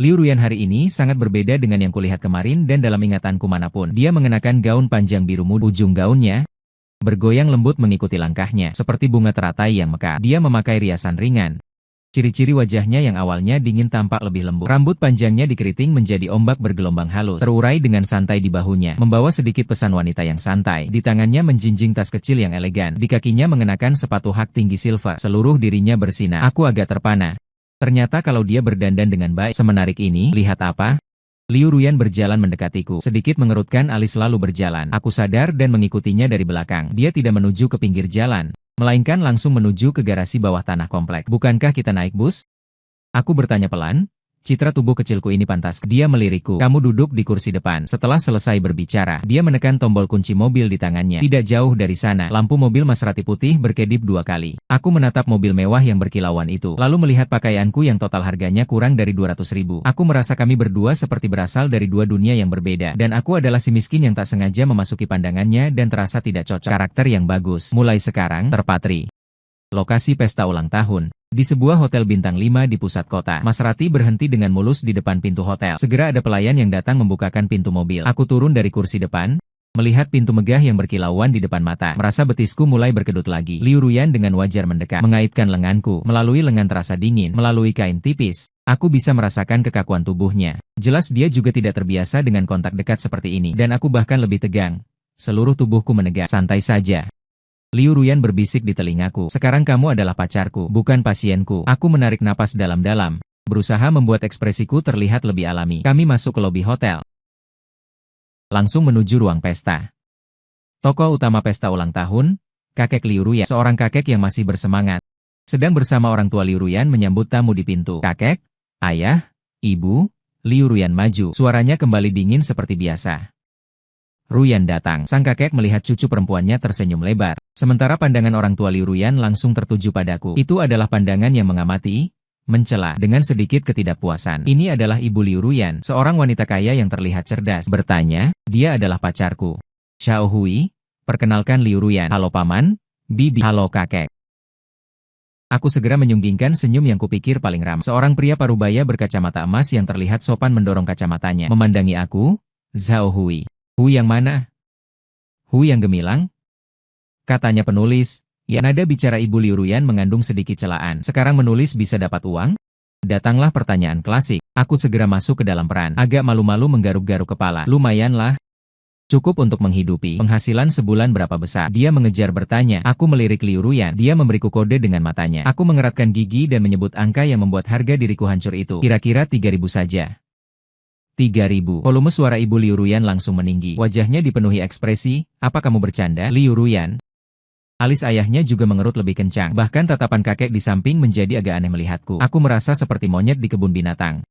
Liu Ruyan hari ini sangat berbeda dengan yang kulihat kemarin dan dalam ingatanku manapun. Dia mengenakan gaun panjang biru muda. Ujung gaunnya bergoyang lembut mengikuti langkahnya, seperti bunga teratai yang mekar. Dia memakai riasan ringan. Ciri-ciri wajahnya yang awalnya dingin tampak lebih lembut. Rambut panjangnya dikeriting menjadi ombak bergelombang halus, terurai dengan santai di bahunya, membawa sedikit pesan wanita yang santai. Di tangannya menjinjing tas kecil yang elegan. Di kakinya mengenakan sepatu hak tinggi silver. Seluruh dirinya bersinar. Aku agak terpana. Ternyata kalau dia berdandan dengan baik semenarik ini, lihat apa? Liu Ruyan berjalan mendekatiku, sedikit mengerutkan alis lalu berjalan. Aku sadar dan mengikutinya dari belakang. Dia tidak menuju ke pinggir jalan, melainkan langsung menuju ke garasi bawah tanah komplek. Bukankah kita naik bus? Aku bertanya pelan. Citra tubuh kecilku ini pantas. Dia melirikku. Kamu duduk di kursi depan. Setelah selesai berbicara, dia menekan tombol kunci mobil di tangannya. Tidak jauh dari sana, lampu mobil Maserati putih berkedip 2 kali. Aku menatap mobil mewah yang berkilauan itu, lalu melihat pakaianku yang total harganya kurang dari 200.000. Aku merasa kami berdua seperti berasal dari 2 dunia yang berbeda. Dan aku adalah si miskin yang tak sengaja memasuki pandangannya dan terasa tidak cocok. Karakter yang bagus. Mulai sekarang, terpatri. Lokasi pesta ulang tahun. Di sebuah hotel bintang 5 di pusat kota. Maserati berhenti dengan mulus di depan pintu hotel. Segera ada pelayan yang datang membukakan pintu mobil. Aku turun dari kursi depan, melihat pintu megah yang berkilauan di depan mata. Merasa betisku mulai berkedut lagi. Liu Ruyan dengan wajar mendekat, mengaitkan lenganku. Melalui lengan terasa dingin, melalui kain tipis, aku bisa merasakan kekakuan tubuhnya. Jelas dia juga tidak terbiasa dengan kontak dekat seperti ini. Dan aku bahkan lebih tegang. Seluruh tubuhku menegak. Santai saja. Liu Ruyan berbisik di telingaku. Sekarang kamu adalah pacarku, bukan pasienku. Aku menarik napas dalam-dalam, berusaha membuat ekspresiku terlihat lebih alami. Kami masuk ke lobi hotel. Langsung menuju ruang pesta. Tokoh utama pesta ulang tahun, kakek Liu Ruyan, seorang kakek yang masih bersemangat. Sedang bersama orang tua Liu Ruyan menyambut tamu di pintu. Kakek, ayah, ibu, Liu Ruyan maju. Suaranya kembali dingin seperti biasa. Ruyan datang. Sang kakek melihat cucu perempuannya tersenyum lebar. Sementara pandangan orang tua Liu Ruyan langsung tertuju padaku. Itu adalah pandangan yang mengamati, mencela, dengan sedikit ketidakpuasan. Ini adalah ibu Liu Ruyan, seorang wanita kaya yang terlihat cerdas. Bertanya, dia adalah pacarku. Xiao Hui, perkenalkan Liu Ruyan. Halo paman, bibi. Halo kakek. Aku segera menyunggingkan senyum yang kupikir paling ramah. Seorang pria parubaya berkacamata emas yang terlihat sopan mendorong kacamatanya. Memandangi aku, Zhao Hui. Hui yang mana? Hui yang gemilang? Katanya penulis. Ya, nada bicara ibu Liu Ruyan mengandung sedikit celaan. Sekarang menulis bisa dapat uang? Datanglah pertanyaan klasik. Aku segera masuk ke dalam peran. Agak malu-malu menggaruk-garuk kepala. Lumayanlah. Cukup untuk menghidupi. Penghasilan sebulan berapa besar? Dia mengejar bertanya. Aku melirik Liu Ruyan. Dia memberiku kode dengan matanya. Aku mengeratkan gigi dan menyebut angka yang membuat harga diriku hancur itu. Kira-kira 3.000 saja. 3.000. Volume suara ibu Liu Ruyan langsung meninggi. Wajahnya dipenuhi ekspresi. Apa kamu bercanda? Liu Ruyan. Alis ayahnya juga mengerut lebih kencang. Bahkan tatapan kakek di samping menjadi agak aneh melihatku. Aku merasa seperti monyet di kebun binatang.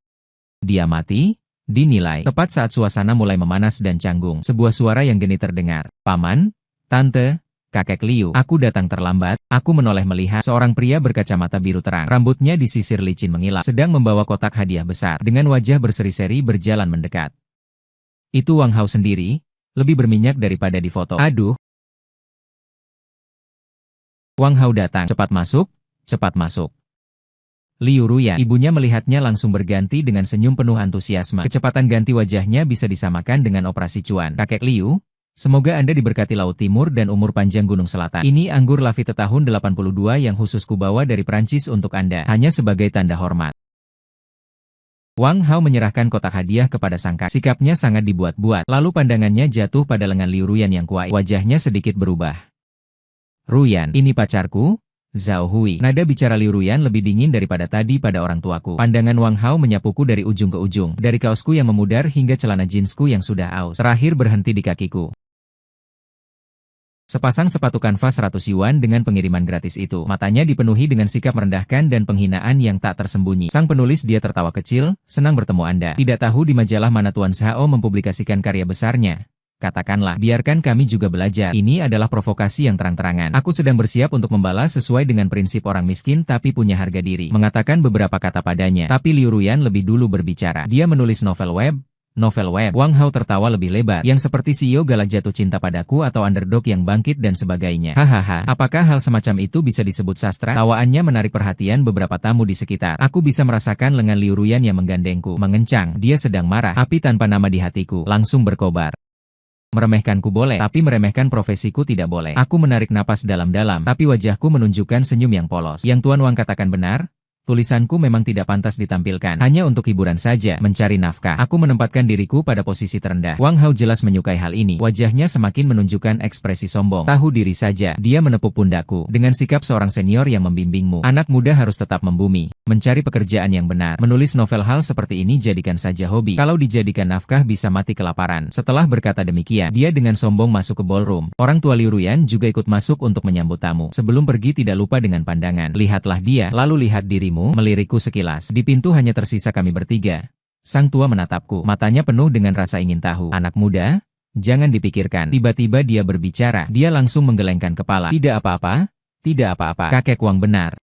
Dia mati? Dinilai. Tepat saat suasana mulai memanas dan canggung, sebuah suara yang geni terdengar. Paman, tante, kakek Liu. Aku datang terlambat. Aku menoleh melihat seorang pria berkacamata biru terang. Rambutnya disisir licin mengilap. Sedang membawa kotak hadiah besar. Dengan wajah berseri-seri berjalan mendekat. Itu Wang Hao sendiri. Lebih berminyak daripada di foto. Aduh. Wang Hao datang. Cepat masuk. Cepat masuk. Liu Ruyan, ibunya melihatnya langsung berganti dengan senyum penuh antusiasme. Kecepatan ganti wajahnya bisa disamakan dengan operasi cuan. Kakek Liu, semoga Anda diberkati Laut Timur dan umur panjang Gunung Selatan. Ini anggur Lafite tahun 82 yang khusus kubawa dari Prancis untuk Anda, hanya sebagai tanda hormat. Wang Hao menyerahkan kotak hadiah kepada sang kakek. Sikapnya sangat dibuat-buat, lalu pandangannya jatuh pada lengan Liu Ruyan yang kuat. Wajahnya sedikit berubah. Ruyan, ini pacarku? Zhao Hui. Nada bicara Liu Ruyan lebih dingin daripada tadi pada orang tuaku. Pandangan Wang Hao menyapuku dari ujung ke ujung, dari kaosku yang memudar hingga celana jeansku yang sudah aus. Terakhir berhenti di kakiku. Sepasang sepatu kanvas 100 yuan dengan pengiriman gratis itu. Matanya dipenuhi dengan sikap merendahkan dan penghinaan yang tak tersembunyi. Sang penulis dia tertawa kecil, senang bertemu Anda. Tidak tahu di majalah mana Tuan Zhao mempublikasikan karya besarnya. Katakanlah, biarkan kami juga belajar. Ini adalah provokasi yang terang-terangan. Aku sedang bersiap untuk membalas sesuai dengan prinsip orang miskin tapi punya harga diri. Mengatakan beberapa kata padanya. Tapi Liu Ruyan lebih dulu berbicara. Dia menulis novel web. Novel web. Wang Hao tertawa lebih lebar. Yang seperti CEO galak jatuh cinta padaku atau underdog yang bangkit dan sebagainya. Hahaha. Apakah hal semacam itu bisa disebut sastra? Tawaannya menarik perhatian beberapa tamu di sekitar. Aku bisa merasakan lengan Liu Ruyan yang menggandengku. Mengencang. Dia sedang marah. Api tanpa nama di hatiku langsung berkobar. Meremehkanku boleh, tapi meremehkan profesiku tidak boleh. Aku menarik napas dalam-dalam, tapi wajahku menunjukkan senyum yang polos. Yang Tuan Wang katakan benar, tulisanku memang tidak pantas ditampilkan. Hanya untuk hiburan saja, mencari nafkah. Aku menempatkan diriku pada posisi terendah. Wang Hao jelas menyukai hal ini. Wajahnya semakin menunjukkan ekspresi sombong. Tahu diri saja, dia menepuk pundakku. Dengan sikap seorang senior yang membimbingmu. Anak muda harus tetap membumi. Mencari pekerjaan yang benar. Menulis novel hal seperti ini jadikan saja hobi. Kalau dijadikan nafkah bisa mati kelaparan. Setelah berkata demikian, dia dengan sombong masuk ke ballroom. Orang tua Liu Ruyan juga ikut masuk untuk menyambut tamu. Sebelum pergi tidak lupa dengan pandangan. Lihatlah dia, lalu lihat dirimu, melirikku sekilas. Di pintu hanya tersisa kami bertiga. Sang tua menatapku. Matanya penuh dengan rasa ingin tahu. Anak muda? Jangan dipikirkan. Tiba-tiba dia berbicara. Dia langsung menggelengkan kepala. Tidak apa-apa. Tidak apa-apa. Kakek Wang benar.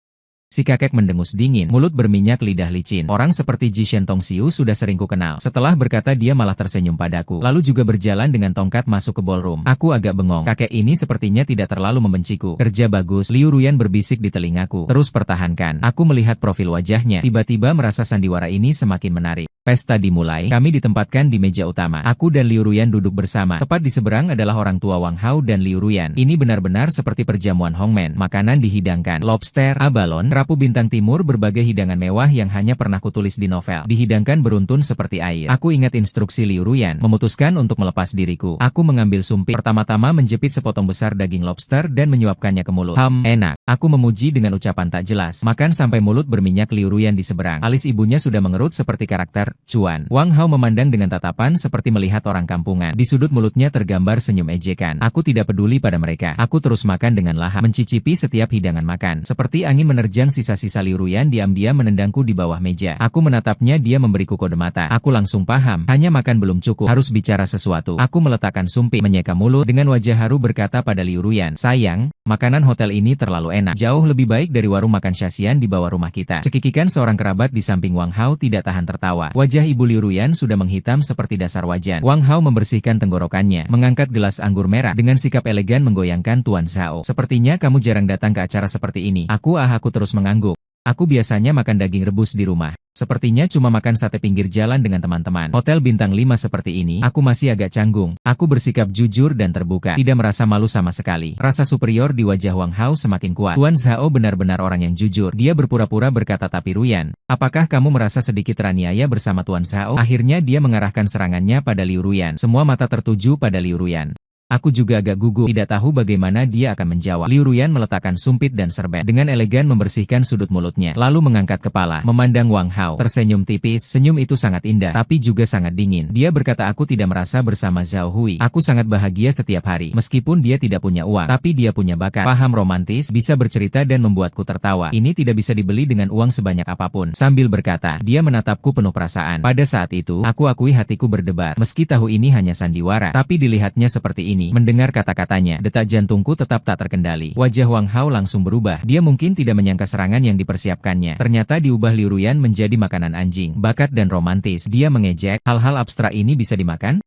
Si kakek mendengus dingin, mulut berminyak, lidah licin. Orang seperti Ji Shen Tongxiu sudah sering ku kenal. Setelah berkata dia malah tersenyum padaku. Lalu juga berjalan dengan tongkat masuk ke ballroom. Aku agak bengong. Kakek ini sepertinya tidak terlalu membenciku. Kerja bagus, Liu Ruyan berbisik di telingaku. Terus pertahankan. Aku melihat profil wajahnya. Tiba-tiba merasa sandiwara ini semakin menarik. Pesta dimulai, kami ditempatkan di meja utama. Aku dan Liu Ruyan duduk bersama. Tepat di seberang adalah orang tua Wang Hao dan Liu Ruyan. Ini benar-benar seperti perjamuan Hongmen. Makanan dihidangkan, lobster, abalon, kerapu bintang timur, berbagai hidangan mewah yang hanya pernah kutulis di novel. Dihidangkan beruntun seperti air. Aku ingat instruksi Liu Ruyan, memutuskan untuk melepas diriku. Aku mengambil sumpit. Pertama-tama menjepit sepotong besar daging lobster dan menyuapkannya ke mulut. Enak. Aku memuji dengan ucapan tak jelas. Makan sampai mulut berminyak. Liu Ruyan di seberang. Alis ibunya sudah mengerut seperti karakter Cuan. Wang Hao memandang dengan tatapan seperti melihat orang kampungan. Di sudut mulutnya tergambar senyum ejekan. Aku tidak peduli pada mereka. Aku terus makan dengan lahap, mencicipi setiap hidangan makan. Seperti angin menerjang, sisa-sisa Liu Ruyan diam-diam menendangku di bawah meja. Aku menatapnya, dia memberiku kode mata. Aku langsung paham. Hanya makan belum cukup. Harus bicara sesuatu. Aku meletakkan sumpit, menyeka mulut, dengan wajah haru berkata pada Liu Ruyan, "Sayang, makanan hotel ini terlalu enak. Jauh lebih baik dari warung makan Shasian di bawah rumah kita." Cekikikan seorang kerabat di samping Wang Hao tidak tahan tertawa. Wajah ibu Liu Ruyan sudah menghitam seperti dasar wajan. Wang Hao membersihkan tenggorokannya, mengangkat gelas anggur merah, dengan sikap elegan menggoyangkan. "Tuan Zhao, sepertinya kamu jarang datang ke acara seperti ini." Aku terus mengangguk. Aku biasanya makan daging rebus di rumah. Sepertinya cuma makan sate pinggir jalan dengan teman-teman. Hotel bintang 5 seperti ini, aku masih agak canggung. Aku bersikap jujur dan terbuka, tidak merasa malu sama sekali. Rasa superior di wajah Wang Hao semakin kuat. Tuan Zhao benar-benar orang yang jujur. Dia berpura-pura berkata, "Tapi Ruyan, apakah kamu merasa sedikit teraniaya bersama Tuan Zhao?" Akhirnya dia mengarahkan serangannya pada Liu Ruyan. Semua mata tertuju pada Liu Ruyan. Aku juga agak gugup, tidak tahu bagaimana dia akan menjawab. Liu Ruyan meletakkan sumpit dan serbet, dengan elegan membersihkan sudut mulutnya, lalu mengangkat kepala, memandang Wang Hao, tersenyum tipis. Senyum itu sangat indah, tapi juga sangat dingin. Dia berkata, "Aku tidak merasa bersama Zhao Hui. Aku sangat bahagia setiap hari. Meskipun dia tidak punya uang, tapi dia punya bakat, paham romantis, bisa bercerita dan membuatku tertawa. Ini tidak bisa dibeli dengan uang sebanyak apapun." Sambil berkata, dia menatapku penuh perasaan. Pada saat itu, aku akui hatiku berdebar. Meski tahu ini hanya sandiwara, tapi dilihatnya seperti ini. Mendengar kata-katanya, detak jantungku tetap tak terkendali. Wajah Wang Hao langsung berubah. Dia mungkin tidak menyangka serangan yang dipersiapkannya ternyata diubah Liu Ruyan menjadi makanan anjing, bakat dan romantis. Dia mengejek, "Hal-hal abstrak ini bisa dimakan?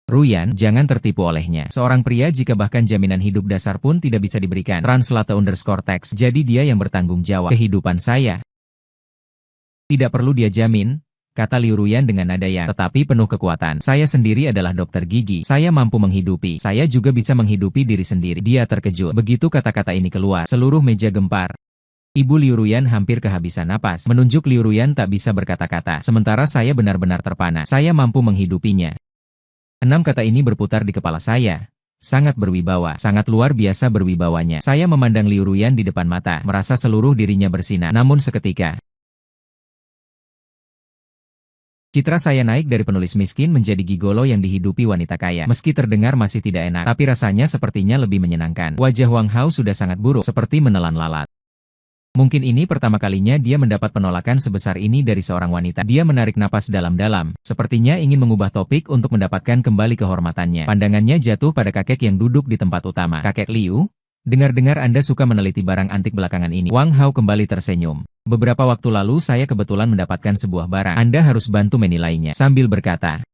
Ruyan, jangan tertipu olehnya. Seorang pria jika bahkan jaminan hidup dasar pun tidak bisa diberikan." Translate_text. Jadi dia yang bertanggung jawab. Kehidupan saya tidak perlu dia jamin, kata Liu Ruyan dengan nada yang tetapi penuh kekuatan. "Saya sendiri adalah dokter gigi. Saya mampu menghidupi. Saya juga bisa menghidupi diri sendiri." Dia terkejut. Begitu kata-kata ini keluar, seluruh meja gempar. Ibu Liu Ruyan hampir kehabisan napas. Menunjuk Liu Ruyan tak bisa berkata-kata. Sementara saya benar-benar terpana. Saya mampu menghidupinya. 6 kata ini berputar di kepala saya. Sangat berwibawa, sangat luar biasa berwibawanya. Saya memandang Liu Ruyan di depan mata, merasa seluruh dirinya bersinar. Namun seketika, citra saya naik dari penulis miskin menjadi gigolo yang dihidupi wanita kaya. Meski terdengar masih tidak enak, tapi rasanya sepertinya lebih menyenangkan. Wajah Wang Hao sudah sangat buruk, seperti menelan lalat. Mungkin ini pertama kalinya dia mendapat penolakan sebesar ini dari seorang wanita. Dia menarik napas dalam-dalam, sepertinya ingin mengubah topik untuk mendapatkan kembali kehormatannya. Pandangannya jatuh pada kakek yang duduk di tempat utama. "Kakek Liu, dengar-dengar Anda suka meneliti barang antik belakangan ini." Wang Hao kembali tersenyum. "Beberapa waktu lalu saya kebetulan mendapatkan sebuah barang. Anda harus bantu menilainya." Sambil berkata,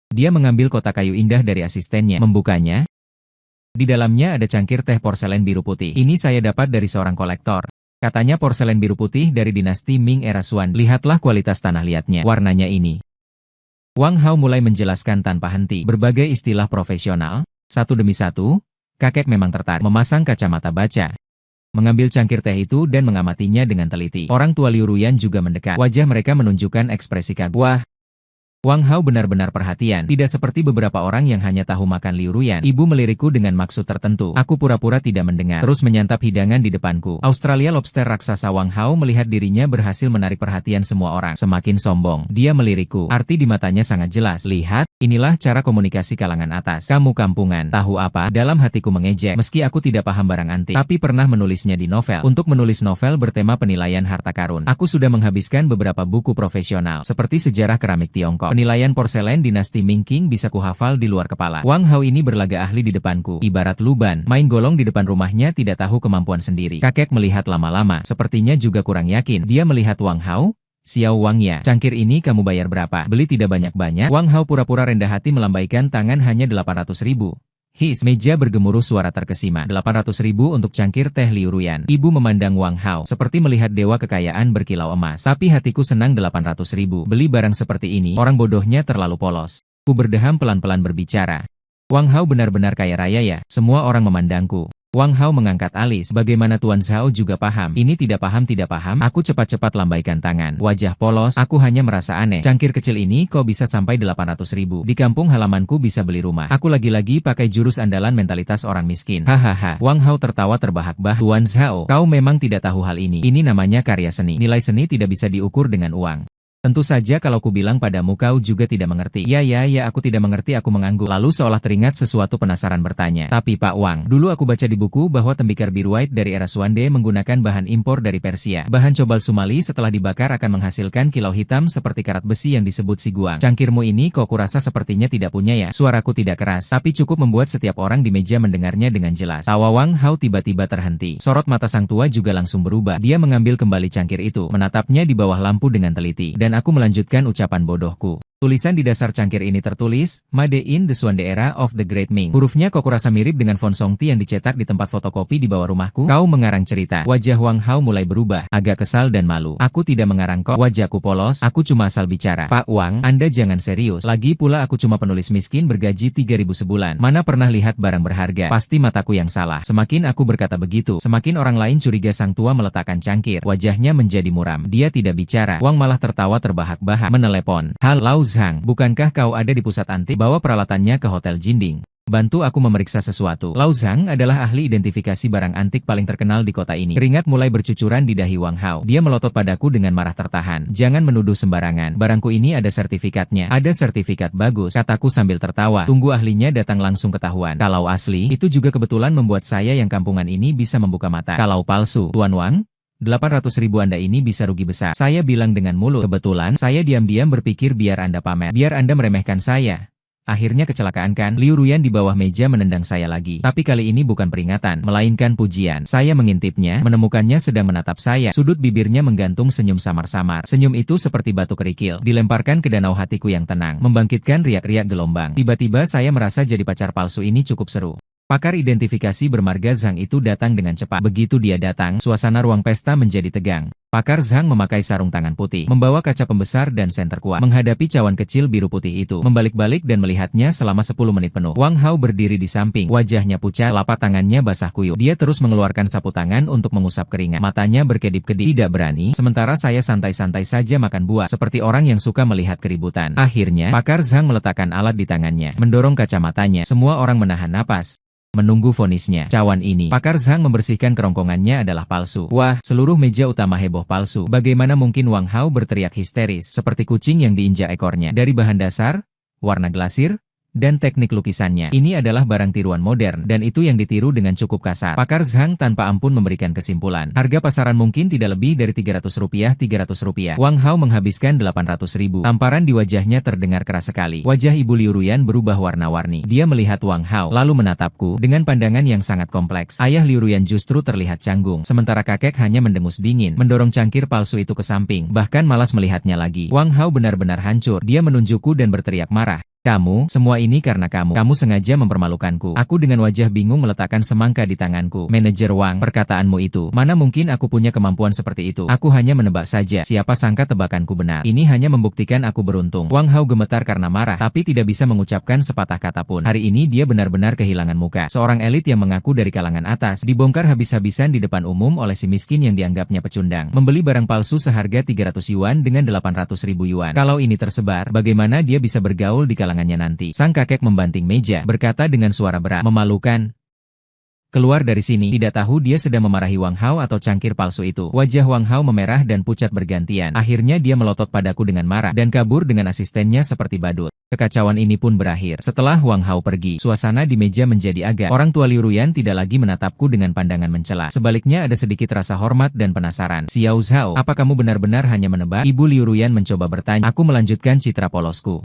dia mengambil kotak kayu indah dari asistennya, membukanya. Di dalamnya ada cangkir teh porselen biru putih. "Ini saya dapat dari seorang kolektor. Katanya porselen biru putih dari dinasti Ming era Xuan. Lihatlah kualitas tanah liatnya, warnanya ini." Wang Hao mulai menjelaskan tanpa henti berbagai istilah profesional. Satu demi satu, kakek memang tertarik. Memasang kacamata baca, mengambil cangkir teh itu dan mengamatinya dengan teliti. Orang tua Liu Ruyan juga mendekat. Wajah mereka menunjukkan ekspresi kagum. Wah, Wang Hao benar-benar perhatian, tidak seperti beberapa orang yang hanya tahu makan Liu Ruyan. Ibu melirikku dengan maksud tertentu. Aku pura-pura tidak mendengar, terus menyantap hidangan di depanku. Australia lobster raksasa. Wang Hao melihat dirinya berhasil menarik perhatian semua orang. Semakin sombong, dia melirikku. Arti di matanya sangat jelas. "Lihat, inilah cara komunikasi kalangan atas. Kamu kampungan. Tahu apa?" Dalam hatiku mengejek. Meski aku tidak paham barang antik, tapi pernah menulisnya di novel. Untuk menulis novel bertema penilaian harta karun, aku sudah menghabiskan beberapa buku profesional, seperti sejarah keramik Tiongkok. Penilaian porselen dinasti Ming Qing bisa kuhafal di luar kepala. Wang Hao ini berlaga ahli di depanku. Ibarat Luban main golong di depan rumahnya tidak tahu kemampuan sendiri. Kakek melihat lama-lama, sepertinya juga kurang yakin. Dia melihat Wang Hao. "Xiao Wang ya, cangkir ini kamu bayar berapa?" "Beli tidak banyak-banyak." Wang Hao pura-pura rendah hati melambaikan tangan, "Hanya 800.000. His, meja bergemuruh suara terkesima. 800.000 untuk cangkir teh Liu Ruyan. Ibu memandang Wang Hao seperti melihat dewa kekayaan berkilau emas. Tapi hatiku senang 800.000. Beli barang seperti ini, orang bodohnya terlalu polos. Ku berdeham pelan-pelan berbicara. Wang Hao benar-benar kaya raya ya, semua orang memandangku. Wang Hao mengangkat alis, bagaimana Tuan Zhao juga paham. Ini tidak paham. Aku cepat-cepat lambaikan tangan. Wajah polos, aku hanya merasa aneh. Cangkir kecil ini kok bisa sampai 800.000. Di kampung halamanku bisa beli rumah. Aku lagi-lagi pakai jurus andalan mentalitas orang miskin. Hahaha. Wang Hao tertawa terbahak-bahak. Tuan Zhao, kau memang tidak tahu hal ini. Ini namanya karya seni. Nilai seni tidak bisa diukur dengan uang. Tentu saja kalau ku bilang padamu kau juga tidak mengerti. Ya, aku tidak mengerti, aku mengangguk. Lalu seolah teringat sesuatu penasaran bertanya. Tapi Pak Wang, dulu aku baca di buku bahwa tembikar biru white dari era Suande menggunakan bahan impor dari Persia. Bahan cobal Sumali setelah dibakar akan menghasilkan kilau hitam seperti karat besi yang disebut siguang. Cangkirmu ini kok kurasa sepertinya tidak punya ya? Suaraku tidak keras, tapi cukup membuat setiap orang di meja mendengarnya dengan jelas. Tawa Wang Hao tiba-tiba terhenti. Sorot mata sang tua juga langsung berubah. Dia mengambil kembali cangkir itu, menatapnya di bawah lampu dengan teliti. Dan aku melanjutkan ucapan bodohku. Tulisan di dasar cangkir ini tertulis, Made in the Suande Era of the Great Ming. Hurufnya kok kurasa mirip dengan font Songti yang dicetak di tempat fotokopi di bawah rumahku. Kau mengarang cerita. Wajah Wang Hao mulai berubah, agak kesal dan malu. Aku tidak mengarang kok. Wajahku polos, aku cuma asal bicara. Pak Wang, Anda jangan serius. Lagi pula aku cuma penulis miskin bergaji 3.000 sebulan. Mana pernah lihat barang berharga? Pasti mataku yang salah. Semakin aku berkata begitu, semakin orang lain curiga. Sang tua meletakkan cangkir. Wajahnya menjadi muram. Dia tidak bicara. Wang malah tertawa terbahak-bahak. Menelepon. Halo Zhang, bukankah kau ada di pusat antik? Bawa peralatannya ke Hotel Jinding. Bantu aku memeriksa sesuatu. Lau Zhang adalah ahli identifikasi barang antik paling terkenal di kota ini. Keringat mulai bercucuran di dahi Wang Hao. Dia melotot padaku dengan marah tertahan. Jangan menuduh sembarangan. Barangku ini ada sertifikatnya. Ada sertifikat bagus, kataku sambil tertawa. Tunggu ahlinya datang langsung ketahuan. Kalau asli, itu juga kebetulan membuat saya yang kampungan ini bisa membuka mata. Kalau palsu, Tuan Wang, 800.000 Anda ini bisa rugi besar. Saya bilang dengan mulut. Kebetulan, saya diam-diam berpikir biar Anda pamer. Biar Anda meremehkan saya. Akhirnya kecelakaan kan? Liu Ruyan di bawah meja menendang saya lagi. Tapi kali ini bukan peringatan, melainkan pujian. Saya mengintipnya, menemukannya sedang menatap saya. Sudut bibirnya menggantung senyum samar-samar. Senyum itu seperti batu kerikil, dilemparkan ke danau hatiku yang tenang, membangkitkan riak-riak gelombang. Tiba-tiba saya merasa jadi pacar palsu ini cukup seru. Pakar identifikasi bermarga Zhang itu datang dengan cepat. Begitu dia datang, suasana ruang pesta menjadi tegang. Pakar Zhang memakai sarung tangan putih, membawa kaca pembesar dan senter kuat. Menghadapi cawan kecil biru putih itu, membalik-balik dan melihatnya selama 10 menit penuh. Wang Hao berdiri di samping, wajahnya pucat, telapak tangannya basah kuyup. Dia terus mengeluarkan sapu tangan untuk mengusap keringat. Matanya berkedip-kedip, tidak berani, sementara saya santai-santai saja makan buah, seperti orang yang suka melihat keributan. Akhirnya, Pakar Zhang meletakkan alat di tangannya, mendorong kacamatanya. Semua orang menahan napas, menunggu vonisnya. Cawan ini, Pakar Zhang membersihkan kerongkongannya adalah palsu. Wah, seluruh meja utama heboh palsu. Bagaimana mungkin Wang Hao berteriak histeris, seperti kucing yang diinjak ekornya. Dari bahan dasar, warna glasir, dan teknik lukisannya. Ini adalah barang tiruan modern, dan itu yang ditiru dengan cukup kasar. Pakar Zhang tanpa ampun memberikan kesimpulan. Harga pasaran mungkin tidak lebih dari Rp300. Wang Hao menghabiskan 800.000. Tamparan di wajahnya terdengar keras sekali. Wajah Ibu Liu Ruyan berubah warna-warni. Dia melihat Wang Hao, lalu menatapku dengan pandangan yang sangat kompleks. Ayah Liu Ruyan justru terlihat canggung, sementara kakek hanya mendengus dingin, mendorong cangkir palsu itu ke samping, bahkan malas melihatnya lagi. Wang Hao benar-benar hancur. Dia menunjukku dan berteriak marah. Kamu, semua ini karena kamu. Kamu sengaja mempermalukanku. Aku dengan wajah bingung meletakkan semangka di tanganku. Manajer Wang, perkataanmu itu. Mana mungkin aku punya kemampuan seperti itu. Aku hanya menebak saja. Siapa sangka tebakanku benar. Ini hanya membuktikan aku beruntung. Wang Hao gemetar karena marah, tapi tidak bisa mengucapkan sepatah kata pun. Hari ini dia benar-benar kehilangan muka. Seorang elit yang mengaku dari kalangan atas, dibongkar habis-habisan di depan umum oleh si miskin yang dianggapnya pecundang. Membeli barang palsu seharga 300 yuan dengan 800.000 yuan. Kalau ini tersebar, bagaimana dia bisa bergaul di kalangan nanti? Sang kakek membanting meja, berkata dengan suara berat, memalukan. Keluar dari sini, tidak tahu dia sedang memarahi Wang Hao atau cangkir palsu itu. Wajah Wang Hao memerah dan pucat bergantian. Akhirnya dia melotot padaku dengan marah, dan kabur dengan asistennya seperti badut. Kekacauan ini pun berakhir. Setelah Wang Hao pergi, suasana di meja menjadi agak. Orang tua Liu Ruyan tidak lagi menatapku dengan pandangan mencela. Sebaliknya ada sedikit rasa hormat dan penasaran. Xiao Zhao, apa kamu benar-benar hanya menebak? Ibu Liu Ruyan mencoba bertanya. Aku melanjutkan citra polosku.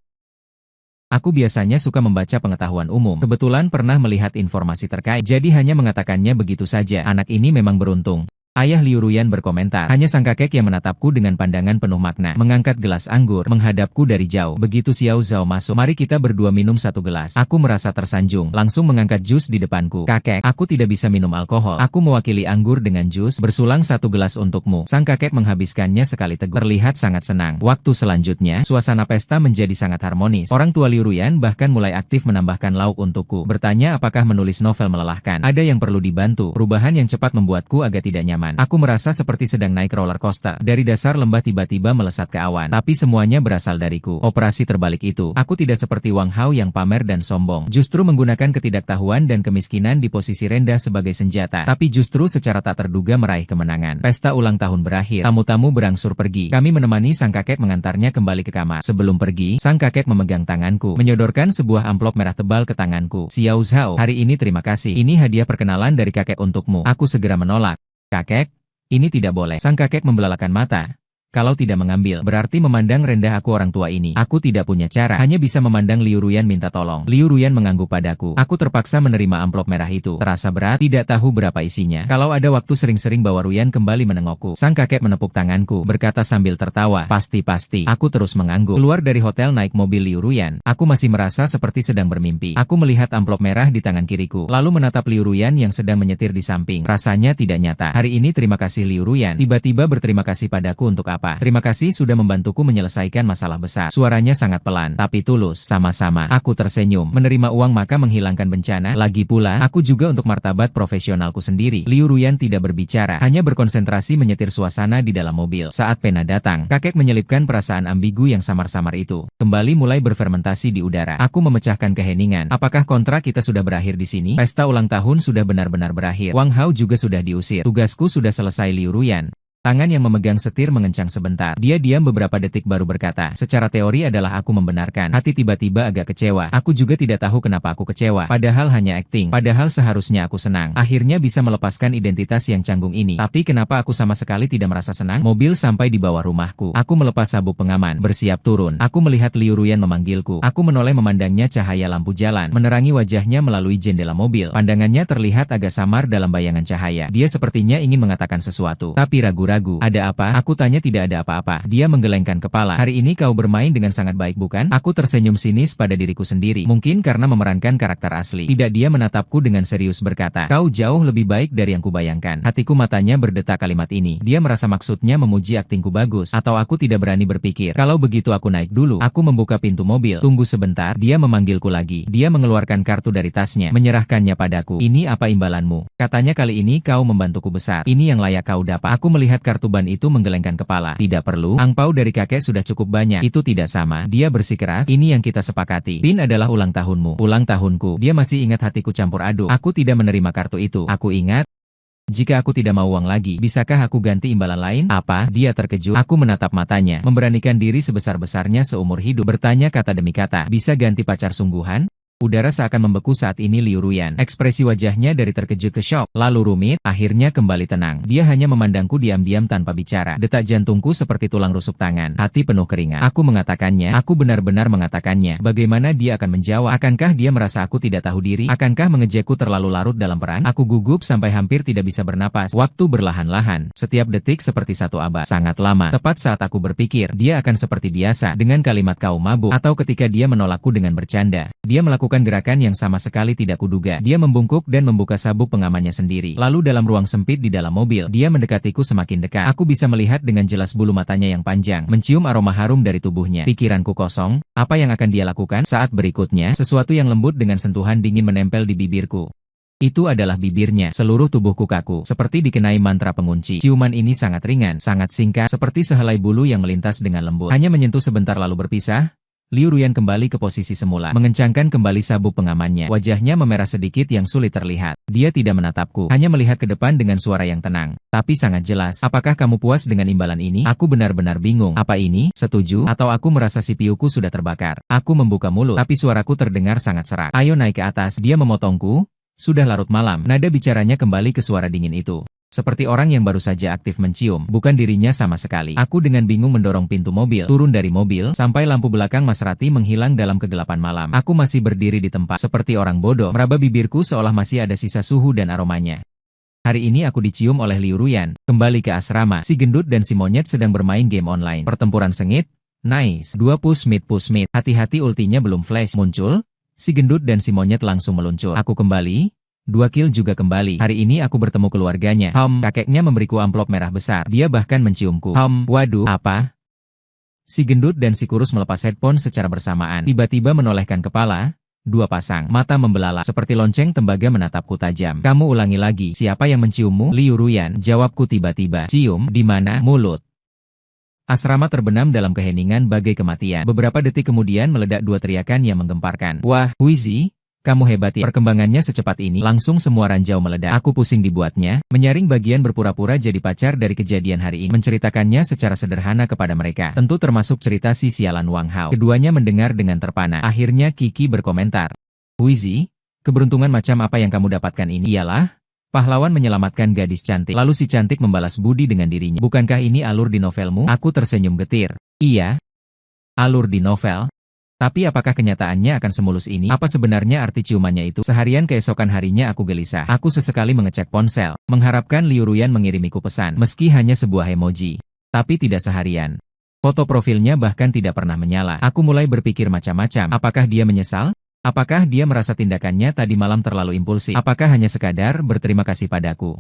Aku biasanya suka membaca pengetahuan umum. Kebetulan pernah melihat informasi terkait, jadi hanya mengatakannya begitu saja. Anak ini memang beruntung. Ayah Liu Ruyan berkomentar. Hanya sang kakek yang menatapku dengan pandangan penuh makna. Mengangkat gelas anggur, menghadapku dari jauh. Begitu Xiao Zhao masuk, mari kita berdua minum satu gelas. Aku merasa tersanjung, langsung mengangkat jus di depanku. Kakek, aku tidak bisa minum alkohol. Aku mewakili anggur dengan jus, bersulang satu gelas untukmu. Sang kakek menghabiskannya sekali tegur. Terlihat sangat senang. Waktu selanjutnya, suasana pesta menjadi sangat harmonis. Orang tua Liu Ruyan bahkan mulai aktif menambahkan lauk untukku. Bertanya apakah menulis novel melelahkan. Ada yang perlu dibantu. Perubahan yang cepat membuatku agak tidak nyaman. Aku merasa seperti sedang naik roller coaster. Dari dasar lembah tiba-tiba melesat ke awan. Tapi semuanya berasal dariku. Operasi terbalik itu. Aku tidak seperti Wang Hao yang pamer dan sombong. Justru menggunakan ketidaktahuan dan kemiskinan di posisi rendah sebagai senjata. Tapi justru secara tak terduga meraih kemenangan. Pesta ulang tahun berakhir. Tamu-tamu berangsur pergi. Kami menemani sang kakek mengantarnya kembali ke kamar. Sebelum pergi, sang kakek memegang tanganku. Menyodorkan sebuah amplop merah tebal ke tanganku. Xiao Zhao, hari ini terima kasih. Ini hadiah perkenalan dari kakek untukmu. Aku segera menolak. Kakek, ini tidak boleh. Sang kakek membelalakan mata. Kalau tidak mengambil, berarti memandang rendah aku orang tua ini. Aku tidak punya cara, hanya bisa memandang Liu Ruyan minta tolong. Liu Ruyan mengangguk padaku. Aku terpaksa menerima amplop merah itu. Terasa berat, tidak tahu berapa isinya. Kalau ada waktu sering-sering bawa Ruyan kembali menengokku. Sang kakek menepuk tanganku, berkata sambil tertawa. Pasti. Aku terus mengangguk. Keluar dari hotel naik mobil Liu Ruyan. Aku masih merasa seperti sedang bermimpi. Aku melihat amplop merah di tangan kiriku, lalu menatap Liu Ruyan yang sedang menyetir di samping. Rasanya tidak nyata. Hari ini terima kasih Liu Ruyan. Tiba-tiba berterima kasih padaku untuk apa? Terima kasih sudah membantuku menyelesaikan masalah besar. Suaranya sangat pelan, tapi tulus. Sama-sama. Aku tersenyum. Menerima uang maka menghilangkan bencana. Lagi pula, aku juga untuk martabat profesionalku sendiri. Liu Ruyan tidak berbicara, hanya berkonsentrasi menyetir suasana di dalam mobil. Saat pena datang, kakek menyelipkan perasaan ambigu yang samar-samar itu. Kembali mulai berfermentasi di udara. Aku memecahkan keheningan. Apakah kontrak kita sudah berakhir di sini? Pesta ulang tahun sudah benar-benar berakhir. Wang Hao juga sudah diusir. Tugasku sudah selesai. Liu Ruyan. Tangan yang memegang setir mengencang sebentar. Dia diam beberapa detik baru berkata, secara teori adalah aku membenarkan. Hati tiba-tiba agak kecewa. Aku juga tidak tahu kenapa aku kecewa. Padahal hanya akting. Padahal seharusnya aku senang. Akhirnya bisa melepaskan identitas yang canggung ini. Tapi kenapa aku sama sekali tidak merasa senang? Mobil sampai di bawah rumahku. Aku melepas sabuk pengaman. Bersiap turun. Aku melihat Liu Ruyan memanggilku. Aku menoleh memandangnya. Cahaya lampu jalan menerangi wajahnya melalui jendela mobil. Pandangannya terlihat agak samar dalam bayangan cahaya. Dia sepertinya ingin mengatakan sesuatu, tapi ragu-ragu. Ada apa? Aku tanya. Tidak ada apa-apa. Dia menggelengkan kepala. Hari ini kau bermain dengan sangat baik bukan? Aku tersenyum sinis pada diriku sendiri. Mungkin karena memerankan karakter asli. Tidak, dia menatapku dengan serius berkata, kau jauh lebih baik dari yang kubayangkan. Hatiku matanya berdetak kalimat ini. Dia merasa maksudnya memuji aktingku bagus. Atau aku tidak berani berpikir. Kalau begitu aku naik dulu. Aku membuka pintu mobil. Tunggu sebentar. Dia memanggilku lagi. Dia mengeluarkan kartu dari tasnya. Menyerahkannya padaku. Ini apa imbalanmu? Katanya kali ini kau membantuku besar. Ini yang layak kau dapat. Aku melihat kartu ban itu menggelengkan kepala. Tidak perlu, angpau dari kakek sudah cukup banyak. Itu tidak sama. Dia bersikeras, ini yang kita sepakati. Pin adalah ulang tahunmu. Ulang tahunku. Dia masih ingat hatiku campur aduk. Aku tidak menerima kartu itu. Aku ingat, jika aku tidak mau uang lagi, bisakah aku ganti imbalan lain? Apa? Dia terkejut. Aku menatap matanya, memberanikan diri sebesar-besarnya seumur hidup. Bertanya kata demi kata, bisa ganti pacar sungguhan? Udara seakan membeku saat ini Liu Ruyan. Ekspresi wajahnya dari terkejut ke syok, lalu rumit, akhirnya kembali tenang. Dia hanya memandangku diam-diam tanpa bicara. Detak jantungku seperti tulang rusuk tangan. Hati penuh keringat. Aku mengatakannya, aku benar-benar mengatakannya. Bagaimana dia akan menjawab? Akankah dia merasa aku tidak tahu diri? Akankah mengejekku terlalu larut dalam perang? Aku gugup sampai hampir tidak bisa bernapas. Waktu berlahan-lahan. Setiap detik seperti satu abad. Sangat lama. Tepat saat aku berpikir, dia akan seperti biasa. Dengan kalimat kau mabuk. Atau ketika dia menolakku dengan bercanda. Dia melakukan gerakan yang sama sekali tidak kuduga. Dia membungkuk dan membuka sabuk pengamannya sendiri. Lalu dalam ruang sempit di dalam mobil, dia mendekatiku semakin dekat. Aku bisa melihat dengan jelas bulu matanya yang panjang, mencium aroma harum dari tubuhnya. Pikiranku kosong, apa yang akan dia lakukan? Saat berikutnya, sesuatu yang lembut dengan sentuhan dingin menempel di bibirku. Itu adalah bibirnya. Seluruh tubuhku kaku, seperti dikenai mantra pengunci. Ciuman ini sangat ringan, sangat singkat, seperti sehelai bulu yang melintas dengan lembut. Hanya menyentuh sebentar lalu berpisah. Liu Ruyan kembali ke posisi semula, mengencangkan kembali sabuk pengamannya. Wajahnya memerah sedikit yang sulit terlihat. Dia tidak menatapku, hanya melihat ke depan dengan suara yang tenang, tapi sangat jelas. Apakah kamu puas dengan imbalan ini? Aku benar-benar bingung. Apa ini? Setuju? Atau aku merasa CPU-ku sudah terbakar? Aku membuka mulut, tapi suaraku terdengar sangat serak. Ayo naik ke atas. Dia memotongku. Sudah larut malam. Nada bicaranya kembali ke suara dingin itu. Seperti orang yang baru saja aktif mencium, bukan dirinya sama sekali. Aku dengan bingung mendorong pintu mobil, turun dari mobil, sampai lampu belakang Maserati menghilang dalam kegelapan malam. Aku masih berdiri di tempat, seperti orang bodoh, meraba bibirku seolah masih ada sisa suhu dan aromanya. Hari ini aku dicium oleh Liu Ruyan. Kembali ke asrama, si gendut dan si monyet sedang bermain game online. Pertempuran sengit. Nice. 2 push mid. Hati-hati ultinya belum flash. Muncul. Si gendut dan si monyet langsung meluncur. Aku kembali. 2 kill juga kembali. Hari ini aku bertemu keluarganya. Kakeknya memberiku amplop merah besar. Dia bahkan menciumku. Waduh, apa? Si gendut dan si kurus melepas headphone secara bersamaan. Tiba-tiba menolehkan kepala. 2 pasang mata membelalak seperti lonceng tembaga menatapku tajam. Kamu ulangi lagi. Siapa yang menciummu? Liu Ruyan. Jawabku tiba-tiba. Cium? Di mana? Mulut. Asrama terbenam dalam keheningan bagai kematian. Beberapa detik kemudian meledak 2 teriakan yang menggemparkan. Wah, Huizi, kamu hebat ya. Perkembangannya secepat ini. Langsung semua ranjau meledak. Aku pusing dibuatnya. Menyaring bagian berpura-pura jadi pacar dari kejadian hari ini. Menceritakannya secara sederhana kepada mereka. Tentu termasuk cerita si sialan Wang Hao. Keduanya mendengar dengan terpana. Akhirnya Kiki berkomentar. Huizi, keberuntungan macam apa yang kamu dapatkan ini? Iyalah, pahlawan menyelamatkan gadis cantik. Lalu si cantik membalas budi dengan dirinya. Bukankah ini alur di novelmu? Aku tersenyum getir. Iya. Alur di novel? Tapi apakah kenyataannya akan semulus ini? Apa sebenarnya arti ciumannya itu? Seharian keesokan harinya aku gelisah. Aku sesekali mengecek ponsel, mengharapkan Liu Ruyan mengirimiku pesan, meski hanya sebuah emoji. Tapi tidak seharian. Foto profilnya bahkan tidak pernah menyala. Aku mulai berpikir macam-macam. Apakah dia menyesal? Apakah dia merasa tindakannya tadi malam terlalu impulsif? Apakah hanya sekadar berterima kasih padaku?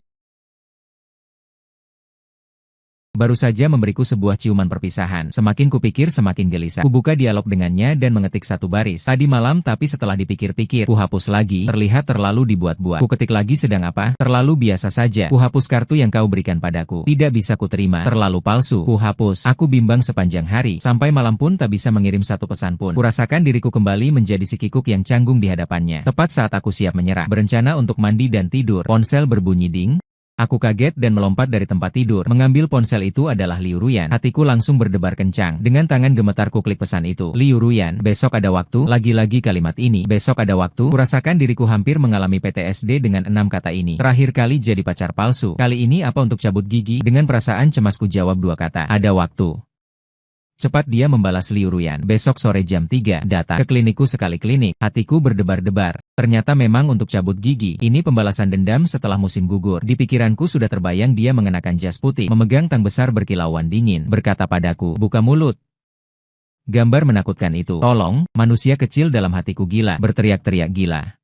Baru saja memberiku sebuah ciuman perpisahan. Semakin kupikir semakin gelisah. Kubuka dialog dengannya dan mengetik 1 baris. Tadi malam tapi setelah dipikir-pikir, kuhapus lagi. Terlihat terlalu dibuat-buat. Kuketik lagi sedang apa? Terlalu biasa saja. Kuhapus kartu yang kau berikan padaku. Tidak bisa kuterima. Terlalu palsu. Kuhapus. Aku bimbang sepanjang hari. Sampai malam pun tak bisa mengirim 1 pesan pun. Kurasakan diriku kembali menjadi si kikuk yang canggung di hadapannya. Tepat saat aku siap menyerah. Berencana untuk mandi dan tidur. Ponsel berbunyi ding. Aku kaget dan melompat dari tempat tidur. Mengambil ponsel itu adalah Liu Ruyan. Hatiku langsung berdebar kencang. Dengan tangan gemetar ku klik pesan itu. Liu Ruyan, besok ada waktu. Lagi-lagi kalimat ini. Besok ada waktu. Kurasakan diriku hampir mengalami PTSD dengan 6 kata ini. Terakhir kali jadi pacar palsu. Kali ini apa untuk cabut gigi? Dengan perasaan cemas ku jawab 2 kata. Ada waktu. Cepat dia membalas Liu Ruyan. Besok sore jam 3, datang ke klinikku sekali klinik. Hatiku berdebar-debar. Ternyata memang untuk cabut gigi. Ini pembalasan dendam setelah musim gugur. Di pikiranku sudah terbayang dia mengenakan jas putih, memegang tang besar berkilauan dingin, berkata padaku, buka mulut. Gambar menakutkan itu. Tolong, manusia kecil dalam hatiku gila, berteriak-teriak gila.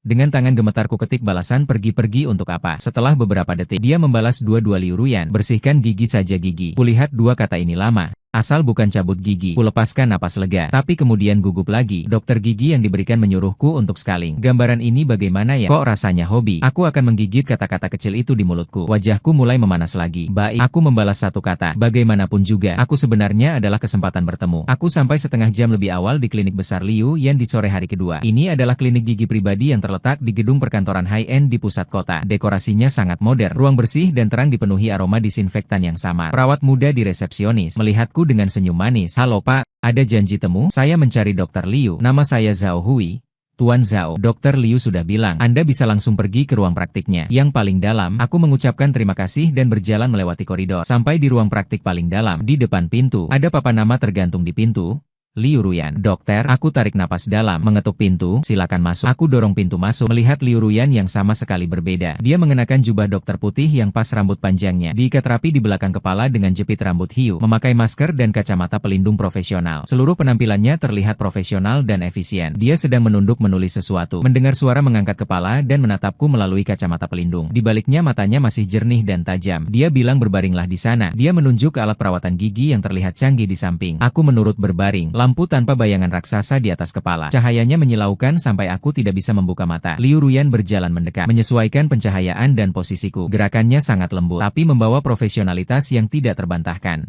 Dengan tangan gemetar ku ketik balasan pergi-pergi untuk apa. Setelah beberapa detik, dia membalas 2-2 Liu Ruyan. Bersihkan gigi saja gigi. Kulihat 2 kata ini lama. Asal bukan cabut gigi, kulepaskan napas lega. Tapi kemudian gugup lagi. Dokter gigi yang diberikan menyuruhku untuk scaling. Gambaran ini bagaimana ya? Kok rasanya hobi? Aku akan menggigit kata-kata kecil itu di mulutku. Wajahku mulai memanas lagi. Baik, aku membalas 1 kata. Bagaimanapun juga, aku sebenarnya adalah kesempatan bertemu. Aku sampai setengah jam lebih awal di klinik besar Liu Yan di sore hari kedua. Ini adalah klinik gigi pribadi yang terletak di gedung perkantoran high-end di pusat kota. Dekorasinya sangat modern. Ruang bersih dan terang dipenuhi aroma disinfektan yang samar. Perawat muda di resepsionis melihatku dengan senyum manis. Halo Pak, ada janji temu? Saya mencari Dr. Liu. Nama saya Zhao Hui. Tuan Zhao, Dr. Liu sudah bilang, Anda bisa langsung pergi ke ruang praktiknya. Yang paling dalam, aku mengucapkan terima kasih dan berjalan melewati koridor. Sampai di ruang praktik paling dalam, di depan pintu, ada papan nama tergantung di pintu. Liu Ruyan. Dokter, aku tarik napas dalam, mengetuk pintu, silakan masuk. Aku dorong pintu masuk, melihat Liu Ruyan yang sama sekali berbeda. Dia mengenakan jubah dokter putih yang pas rambut panjangnya, diikat rapi di belakang kepala dengan jepit rambut hiu, memakai masker dan kacamata pelindung profesional. Seluruh penampilannya terlihat profesional dan efisien. Dia sedang menunduk menulis sesuatu. Mendengar suara mengangkat kepala dan menatapku melalui kacamata pelindung. Di baliknya matanya masih jernih dan tajam. Dia bilang berbaringlah di sana. Dia menunjuk ke alat perawatan gigi yang terlihat canggih di samping. Aku menurut berbaring. Lampu tanpa bayangan raksasa di atas kepala. Cahayanya menyilaukan sampai aku tidak bisa membuka mata. Liu Ruyan berjalan mendekat, menyesuaikan pencahayaan dan posisiku. Gerakannya sangat lembut, tapi membawa profesionalitas yang tidak terbantahkan.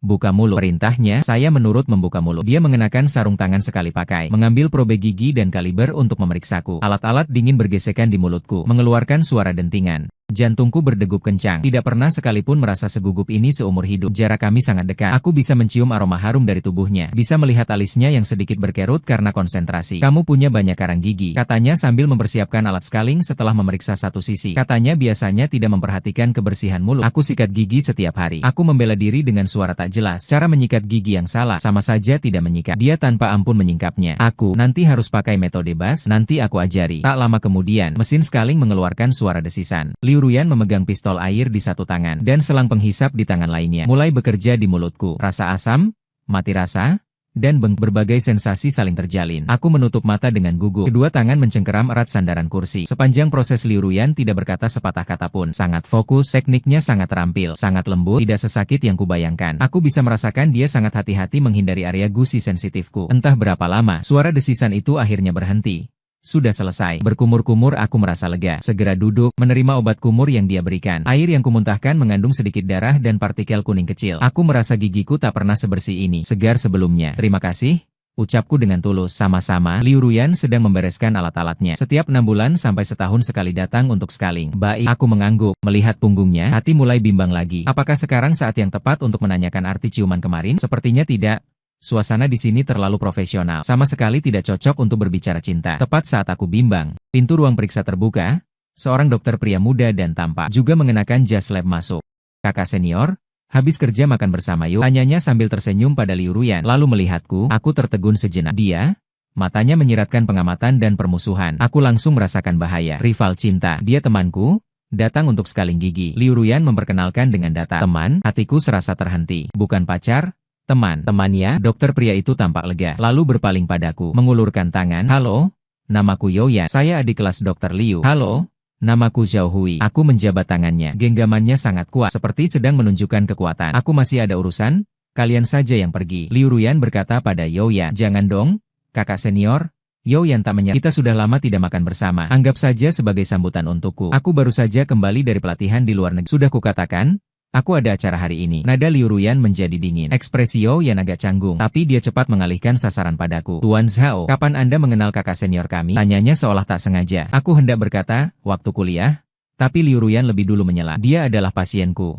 Buka mulut, perintahnya. Saya menurut membuka mulut. Dia mengenakan sarung tangan sekali pakai, mengambil probe gigi dan kaliber untuk memeriksaku. Alat-alat dingin bergesekan di mulutku, mengeluarkan suara dentingan. Jantungku berdegup kencang. Tidak pernah sekalipun merasa segugup ini seumur hidup. Jarak kami sangat dekat. Aku bisa mencium aroma harum dari tubuhnya. Bisa melihat alisnya yang sedikit berkerut karena konsentrasi. Kamu punya banyak karang gigi, katanya sambil mempersiapkan alat scaling setelah memeriksa satu sisi. Katanya biasanya tidak memperhatikan kebersihan mulut. Aku sikat gigi setiap hari. Aku membela diri dengan suara tak jelas. Cara menyikat gigi yang salah, sama saja tidak menyikat. Dia tanpa ampun menyingkapnya. Aku nanti harus pakai metode bas, nanti aku ajari. Tak lama kemudian, mesin scaling mengeluarkan suara desisan. Liu Ruyan memegang pistol air di satu tangan, dan selang penghisap di tangan lainnya. Mulai bekerja di mulutku. Rasa asam, mati rasa, dan berbagai sensasi saling terjalin. Aku menutup mata dengan gugup. Kedua tangan mencengkeram erat sandaran kursi. Sepanjang proses Liu Ruyan tidak berkata sepatah kata pun. Sangat fokus, tekniknya sangat terampil, sangat lembut, tidak sesakit yang kubayangkan. Aku bisa merasakan dia sangat hati-hati menghindari area gusi sensitifku. Entah berapa lama, suara desisan itu akhirnya berhenti. Sudah selesai. Berkumur-kumur aku merasa lega. Segera duduk, menerima obat kumur yang dia berikan. Air yang kumuntahkan mengandung sedikit darah dan partikel kuning kecil. Aku merasa gigiku tak pernah sebersih ini, segar sebelumnya. Terima kasih, ucapku dengan tulus. Sama-sama. Liu Ruyan sedang membereskan alat-alatnya. Setiap 6 bulan sampai setahun sekali datang untuk scaling. Baik, aku mengangguk. Melihat punggungnya, hati mulai bimbang lagi. Apakah sekarang saat yang tepat untuk menanyakan arti ciuman kemarin? Sepertinya tidak. Suasana di sini terlalu profesional, sama sekali tidak cocok untuk berbicara cinta. Tepat saat aku bimbang, pintu ruang periksa terbuka, seorang dokter pria muda dan tampak, juga mengenakan jas lab masuk. Kakak senior, habis kerja makan bersama yuk? Tanyanya sambil tersenyum pada Liu Ruyan. Lalu melihatku, aku tertegun sejenak. Dia, matanya menyiratkan pengamatan dan permusuhan. Aku langsung merasakan bahaya. Rival cinta, dia temanku, datang untuk scaling gigi. Liu Ruyan memperkenalkan dengan datar. Teman, hatiku serasa terhenti. Bukan pacar, temannya, dokter pria itu tampak lega, lalu berpaling padaku, mengulurkan tangan. Halo, namaku Youyan, saya adik kelas dokter Liu. Halo, namaku Zhao Hui. Aku menjabat tangannya, genggamannya sangat kuat, seperti sedang menunjukkan kekuatan. Aku masih ada urusan, kalian saja yang pergi. Liu Ruyan berkata pada Youyan. Jangan dong, kakak senior. Youyan tak menyerah. Kita sudah lama tidak makan bersama. Anggap saja sebagai sambutan untukku. Aku baru saja kembali dari pelatihan di luar negeri. Sudah kukatakan, aku ada acara hari ini. Nada Liu Ruyan menjadi dingin. Ekspresi Youyan agak canggung, tapi dia cepat mengalihkan sasaran padaku. Tuan Zhao, kapan Anda mengenal kakak senior kami? Tanyanya seolah tak sengaja. Aku hendak berkata, waktu kuliah. Tapi Liu Ruyan lebih dulu menyela. Dia adalah pasienku.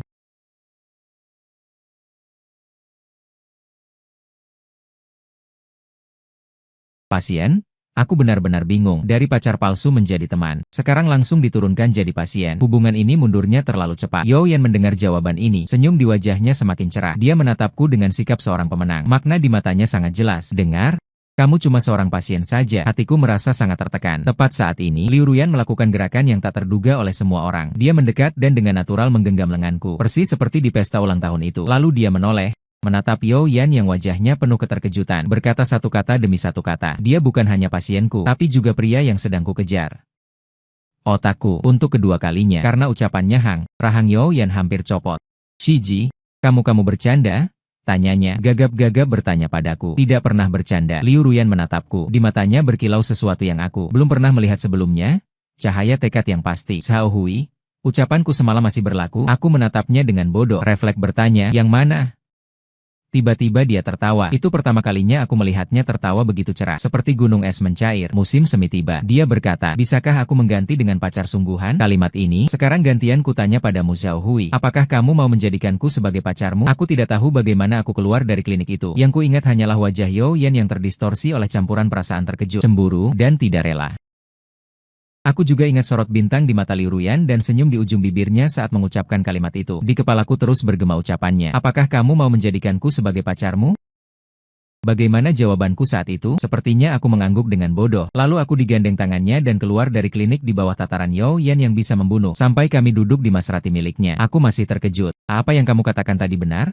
Pasien? Aku benar-benar bingung, dari pacar palsu menjadi teman. Sekarang langsung diturunkan jadi pasien. Hubungan ini mundurnya terlalu cepat. Youyan mendengar jawaban ini, senyum di wajahnya semakin cerah. Dia menatapku dengan sikap seorang pemenang. Makna di matanya sangat jelas. Dengar? Kamu cuma seorang pasien saja. Hatiku merasa sangat tertekan. Tepat saat ini, Liu Ruyan melakukan gerakan yang tak terduga oleh semua orang. Dia mendekat dan dengan natural menggenggam lenganku. Persis seperti di pesta ulang tahun itu. Lalu dia menoleh, menatap Youyan yang wajahnya penuh keterkejutan, berkata satu kata demi satu kata. Dia bukan hanya pasienku, tapi juga pria yang sedang kukejar. Otakku, untuk kedua kalinya, karena ucapannya rahang Youyan hampir copot. Shiji, kamu bercanda? Tanyanya, gagap-gagap bertanya padaku. Tidak pernah bercanda. Liu Ruyan menatapku, di matanya berkilau sesuatu yang aku belum pernah melihat sebelumnya. Cahaya tekad yang pasti. Zhao Hui, ucapanku semalam masih berlaku. Aku menatapnya dengan bodoh. Refleks bertanya, yang mana? Tiba-tiba dia tertawa. Itu pertama kalinya aku melihatnya tertawa begitu cerah, seperti gunung es mencair. Musim semi tiba. Dia berkata, bisakah aku mengganti dengan pacar sungguhan? Kalimat ini, sekarang gantian kutanya padamu Zhao Hui. Apakah kamu mau menjadikanku sebagai pacarmu? Aku tidak tahu bagaimana aku keluar dari klinik itu. Yang kuingat hanyalah wajah Youyan yang terdistorsi oleh campuran perasaan terkejut, cemburu, dan tidak rela. Aku juga ingat sorot bintang di mata Liu Ruyan dan senyum di ujung bibirnya saat mengucapkan kalimat itu. Di kepalaku terus bergema ucapannya. Apakah kamu mau menjadikanku sebagai pacarmu? Bagaimana jawabanku saat itu? Sepertinya aku mengangguk dengan bodoh. Lalu aku digandeng tangannya dan keluar dari klinik di bawah tataran Youyan yang bisa membunuh. Sampai kami duduk di Maserati miliknya. Aku masih terkejut. Apa yang kamu katakan tadi benar?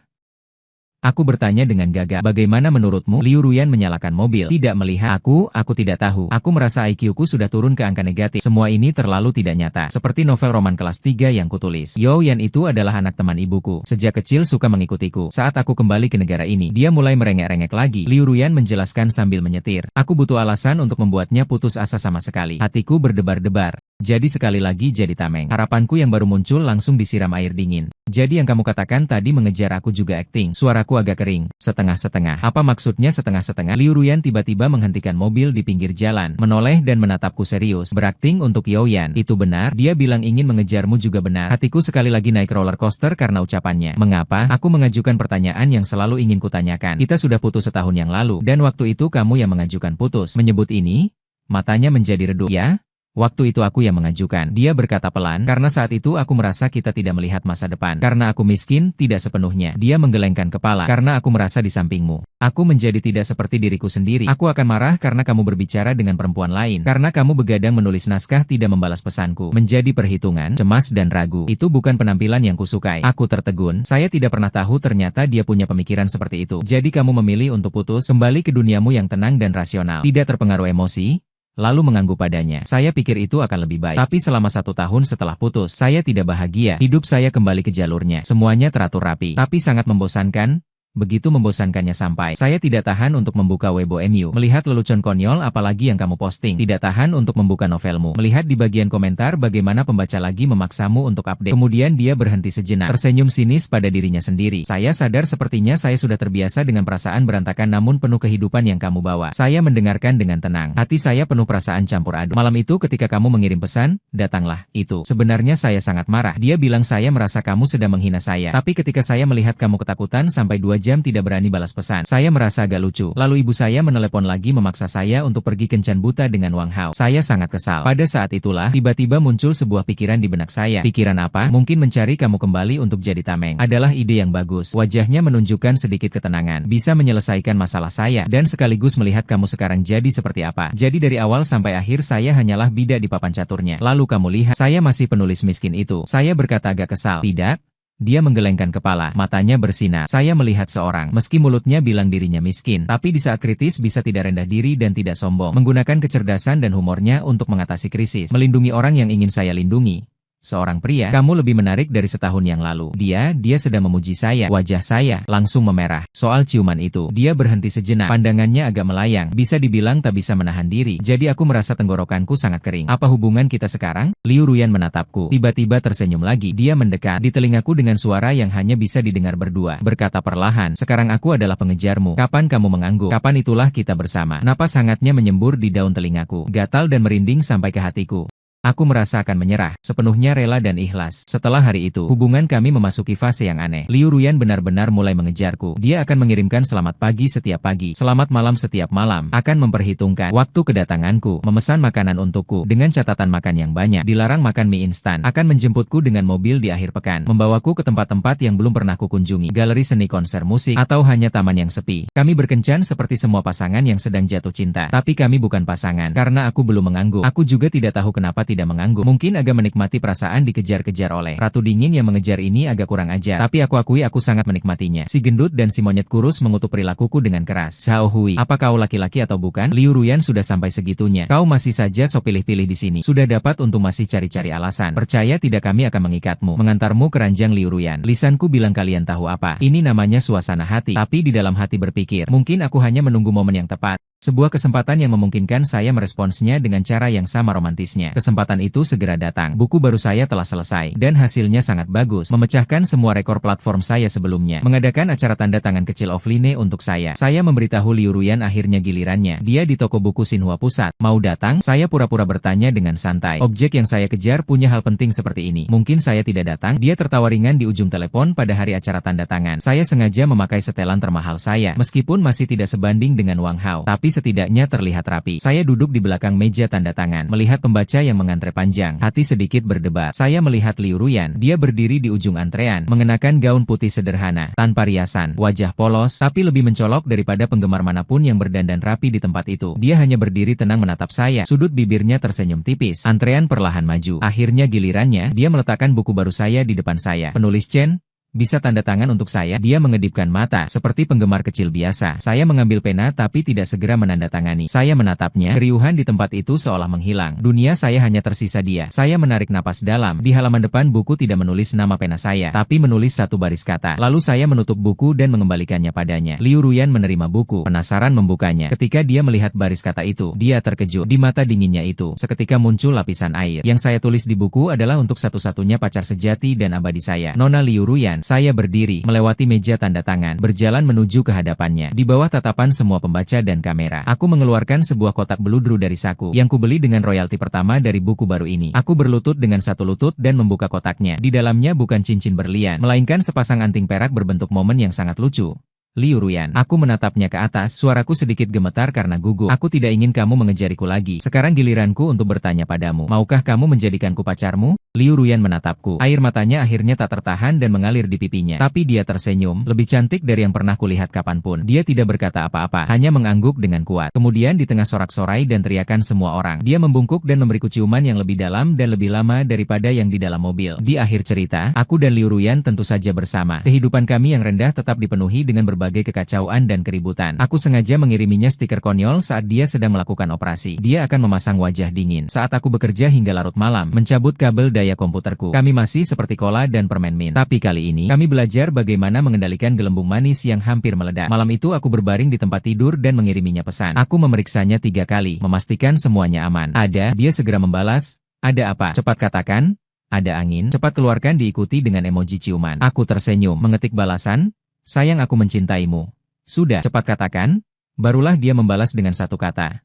Aku bertanya dengan gagap, bagaimana menurutmu? Liu Ruyan menyalakan mobil. Tidak melihat aku tidak tahu. Aku merasa IQ-ku sudah turun ke angka negatif. Semua ini terlalu tidak nyata. Seperti novel roman kelas 3 yang kutulis. Youyan itu adalah anak teman ibuku. Sejak kecil suka mengikutiku. Saat aku kembali ke negara ini, dia mulai merengek-rengek lagi. Liu Ruyan menjelaskan sambil menyetir. Aku butuh alasan untuk membuatnya putus asa sama sekali. Hatiku berdebar-debar. Jadi sekali lagi jadi tameng. Harapanku yang baru muncul langsung disiram air dingin. Jadi yang kamu katakan tadi mengejar aku juga akting. Suaraku Mataku agak kering, setengah-setengah. Apa maksudnya setengah-setengah? Liu Ruyan tiba-tiba menghentikan mobil di pinggir jalan, menoleh dan menatapku serius. Berakting untuk Yaoyan. Itu benar? Dia bilang ingin mengejarmu juga benar. Hatiku sekali lagi naik roller coaster karena ucapannya. Mengapa? Aku mengajukan pertanyaan yang selalu ingin kutanyakan. Kita sudah putus setahun yang lalu, dan waktu itu kamu yang mengajukan putus. Menyebut ini? Matanya menjadi redup. Ya? Waktu itu aku yang mengajukan. Dia berkata pelan, karena saat itu aku merasa kita tidak melihat masa depan. Karena aku miskin, tidak sepenuhnya. Dia menggelengkan kepala, karena aku merasa di sampingmu. Aku menjadi tidak seperti diriku sendiri. Aku akan marah karena kamu berbicara dengan perempuan lain. Karena kamu begadang menulis naskah tidak membalas pesanku. Menjadi perhitungan, cemas dan ragu. Itu bukan penampilan yang kusukai. Aku tertegun. Saya tidak pernah tahu ternyata dia punya pemikiran seperti itu. Jadi kamu memilih untuk putus, kembali ke duniamu yang tenang dan rasional. Tidak terpengaruh emosi? Lalu mengangguk padanya. Saya pikir itu akan lebih baik. Tapi selama 1 tahun setelah putus, saya tidak bahagia. Hidup saya kembali ke jalurnya. Semuanya teratur rapi. Tapi sangat membosankan. Begitu membosankannya sampai saya tidak tahan untuk membuka Weibo MU, melihat lelucon konyol apalagi yang kamu posting. Tidak tahan untuk membuka novelmu, melihat di bagian komentar bagaimana pembaca lagi memaksamu untuk update. Kemudian dia berhenti sejenak, tersenyum sinis pada dirinya sendiri. Saya sadar sepertinya saya sudah terbiasa dengan perasaan berantakan namun penuh kehidupan yang kamu bawa. Saya mendengarkan dengan tenang. Hati saya penuh perasaan campur aduk. Malam itu ketika kamu mengirim pesan, datanglah itu. Sebenarnya saya sangat marah. Dia bilang saya merasa kamu sedang menghina saya. Tapi ketika saya melihat kamu ketakutan sampai 2 jam tidak berani balas pesan, saya merasa agak lucu. Lalu ibu saya menelepon lagi memaksa saya untuk pergi kencan buta dengan Wang Hao. Saya sangat kesal. Pada saat itulah, tiba-tiba muncul sebuah pikiran di benak saya. Pikiran apa? Mungkin mencari kamu kembali untuk jadi tameng. Adalah ide yang bagus. Wajahnya menunjukkan sedikit ketenangan. Bisa menyelesaikan masalah saya, dan sekaligus melihat kamu sekarang jadi seperti apa. Jadi dari awal sampai akhir saya hanyalah bidak di papan caturnya. Lalu kamu lihat, saya masih penulis miskin itu. Saya berkata agak kesal. Tidak? Dia menggelengkan kepala, matanya bersinar. Saya melihat seorang, meski mulutnya bilang dirinya miskin, tapi di saat kritis bisa tidak rendah diri dan tidak sombong. Menggunakan kecerdasan dan humornya untuk mengatasi krisis. Melindungi orang yang ingin saya lindungi. Seorang pria, kamu lebih menarik dari setahun yang lalu. Dia sedang memuji saya. Wajah saya langsung memerah. Soal ciuman itu, dia berhenti sejenak. Pandangannya agak melayang. Bisa dibilang tak bisa menahan diri. Jadi aku merasa tenggorokanku sangat kering. Apa hubungan kita sekarang? Liu Ruyan menatapku. Tiba-tiba tersenyum lagi. Dia mendekat di telingaku dengan suara yang hanya bisa didengar berdua. Berkata perlahan, sekarang aku adalah pengejarmu. Kapan kamu mengangguk? Kapan itulah kita bersama? Napas hangatnya menyembur di daun telingaku. Gatal dan merinding sampai ke hatiku. Aku merasa akan menyerah, sepenuhnya rela dan ikhlas. Setelah hari itu, hubungan kami memasuki fase yang aneh. Liu Ruyan benar-benar mulai mengejarku. Dia akan mengirimkan selamat pagi setiap pagi, selamat malam setiap malam, akan memperhitungkan waktu kedatanganku, memesan makanan untukku, dengan catatan makan yang banyak, dilarang makan mie instan, akan menjemputku dengan mobil di akhir pekan, membawaku ke tempat-tempat yang belum pernah kukunjungi, galeri seni, konser musik, atau hanya taman yang sepi. Kami berkencan seperti semua pasangan yang sedang jatuh cinta. Tapi kami bukan pasangan, karena aku belum mengangguk. Aku juga tidak tahu kenapa tidak mengangguk. Mungkin agak menikmati perasaan dikejar-kejar oleh ratu dingin yang mengejar ini agak kurang ajar. Tapi aku akui aku sangat menikmatinya. Si gendut dan si monyet kurus mengutuk perilakuku dengan keras. Xiao Hui, apa kau laki-laki atau bukan? Liu Ruyan sudah sampai segitunya. Kau masih saja so pilih-pilih di sini. Sudah dapat untuk masih cari-cari alasan. Percaya tidak kami akan mengikatmu, mengantarmu ke ranjang Liu Ruyan. Lisanku bilang kalian tahu apa? Ini namanya suasana hati. Tapi di dalam hati berpikir, mungkin aku hanya menunggu momen yang tepat. Sebuah kesempatan yang memungkinkan saya meresponsnya dengan cara yang sama romantisnya. Kesempatan itu segera datang. Buku baru saya telah selesai, dan hasilnya sangat bagus, memecahkan semua rekor platform saya sebelumnya. Mengadakan acara tanda tangan kecil offline untuk saya. Saya memberitahu Liu Ruyan akhirnya gilirannya. Dia di toko buku Xinhua Pusat. Mau datang? Saya pura-pura bertanya dengan santai. Objek yang saya kejar punya hal penting seperti ini. Mungkin saya tidak datang? Dia tertawa ringan di ujung telepon pada hari acara tanda tangan. Saya sengaja memakai setelan termahal saya, meskipun masih tidak sebanding dengan Wang Hao. Tapi setidaknya terlihat rapi. Saya duduk di belakang meja tanda tangan, melihat pembaca yang mengantre panjang. Hati sedikit berdebar. Saya melihat Liu Ruyan. Dia berdiri di ujung antrean, mengenakan gaun putih sederhana, tanpa riasan, wajah polos, tapi lebih mencolok daripada penggemar manapun yang berdandan rapi di tempat itu. Dia hanya berdiri tenang menatap saya, sudut bibirnya tersenyum tipis. Antrean perlahan maju. Akhirnya gilirannya, dia meletakkan buku baru saya di depan saya. Penulis Chen, bisa tanda tangan untuk saya? Dia mengedipkan mata, seperti penggemar kecil biasa. Saya mengambil pena tapi tidak segera menandatangani. Saya menatapnya, keriuhan di tempat itu seolah menghilang. Dunia saya hanya tersisa dia. Saya menarik napas dalam. Di halaman depan buku tidak menulis nama pena saya, tapi menulis satu baris kata. Lalu saya menutup buku dan mengembalikannya padanya. Liu Ruyan menerima buku, penasaran membukanya. Ketika dia melihat baris kata itu, dia terkejut. Di mata dinginnya itu, seketika muncul lapisan air. Yang saya tulis di buku adalah untuk satu-satunya pacar sejati dan abadi saya, Nona Liu Ruyan. Saya berdiri, melewati meja tanda tangan, berjalan menuju ke hadapannya. Di bawah tatapan semua pembaca dan kamera, aku mengeluarkan sebuah kotak beludru dari saku, yang kubeli dengan royalti pertama dari buku baru ini. Aku berlutut dengan satu lutut dan membuka kotaknya. Di dalamnya bukan cincin berlian, melainkan sepasang anting perak berbentuk momen yang sangat lucu. Liu Ruyan. Aku menatapnya ke atas, suaraku sedikit gemetar karena gugup. Aku tidak ingin kamu mengejariku lagi. Sekarang giliranku untuk bertanya padamu. Maukah kamu menjadikanku pacarmu? Liu Ruyan menatapku. Air matanya akhirnya tak tertahan dan mengalir di pipinya. Tapi dia tersenyum, lebih cantik dari yang pernah kulihat kapanpun. Dia tidak berkata apa-apa, hanya mengangguk dengan kuat. Kemudian di tengah sorak-sorai dan teriakan semua orang, dia membungkuk dan memberiku ciuman yang lebih dalam dan lebih lama daripada yang di dalam mobil. Di akhir cerita, aku dan Liu Ruyan tentu saja bersama. Kehidupan kami yang rendah tetap dipenuhi dengan berbagai kekacauan dan keributan. Aku sengaja mengiriminya stiker konyol saat dia sedang melakukan operasi. Dia akan memasang wajah dingin saat aku bekerja hingga larut malam, mencabut kabel daya komputerku. Kami masih seperti Cola dan permen mint. Tapi kali ini, kami belajar bagaimana mengendalikan gelembung manis yang hampir meledak. Malam itu aku berbaring di tempat tidur dan mengiriminya pesan. Aku memeriksanya 3 kali, memastikan semuanya aman. Ada, dia segera membalas. Ada apa? Cepat katakan. Ada angin. Cepat keluarkan diikuti dengan emoji ciuman. Aku tersenyum, mengetik balasan. Sayang, aku mencintaimu. Sudah, cepat katakan. Barulah dia membalas dengan satu kata.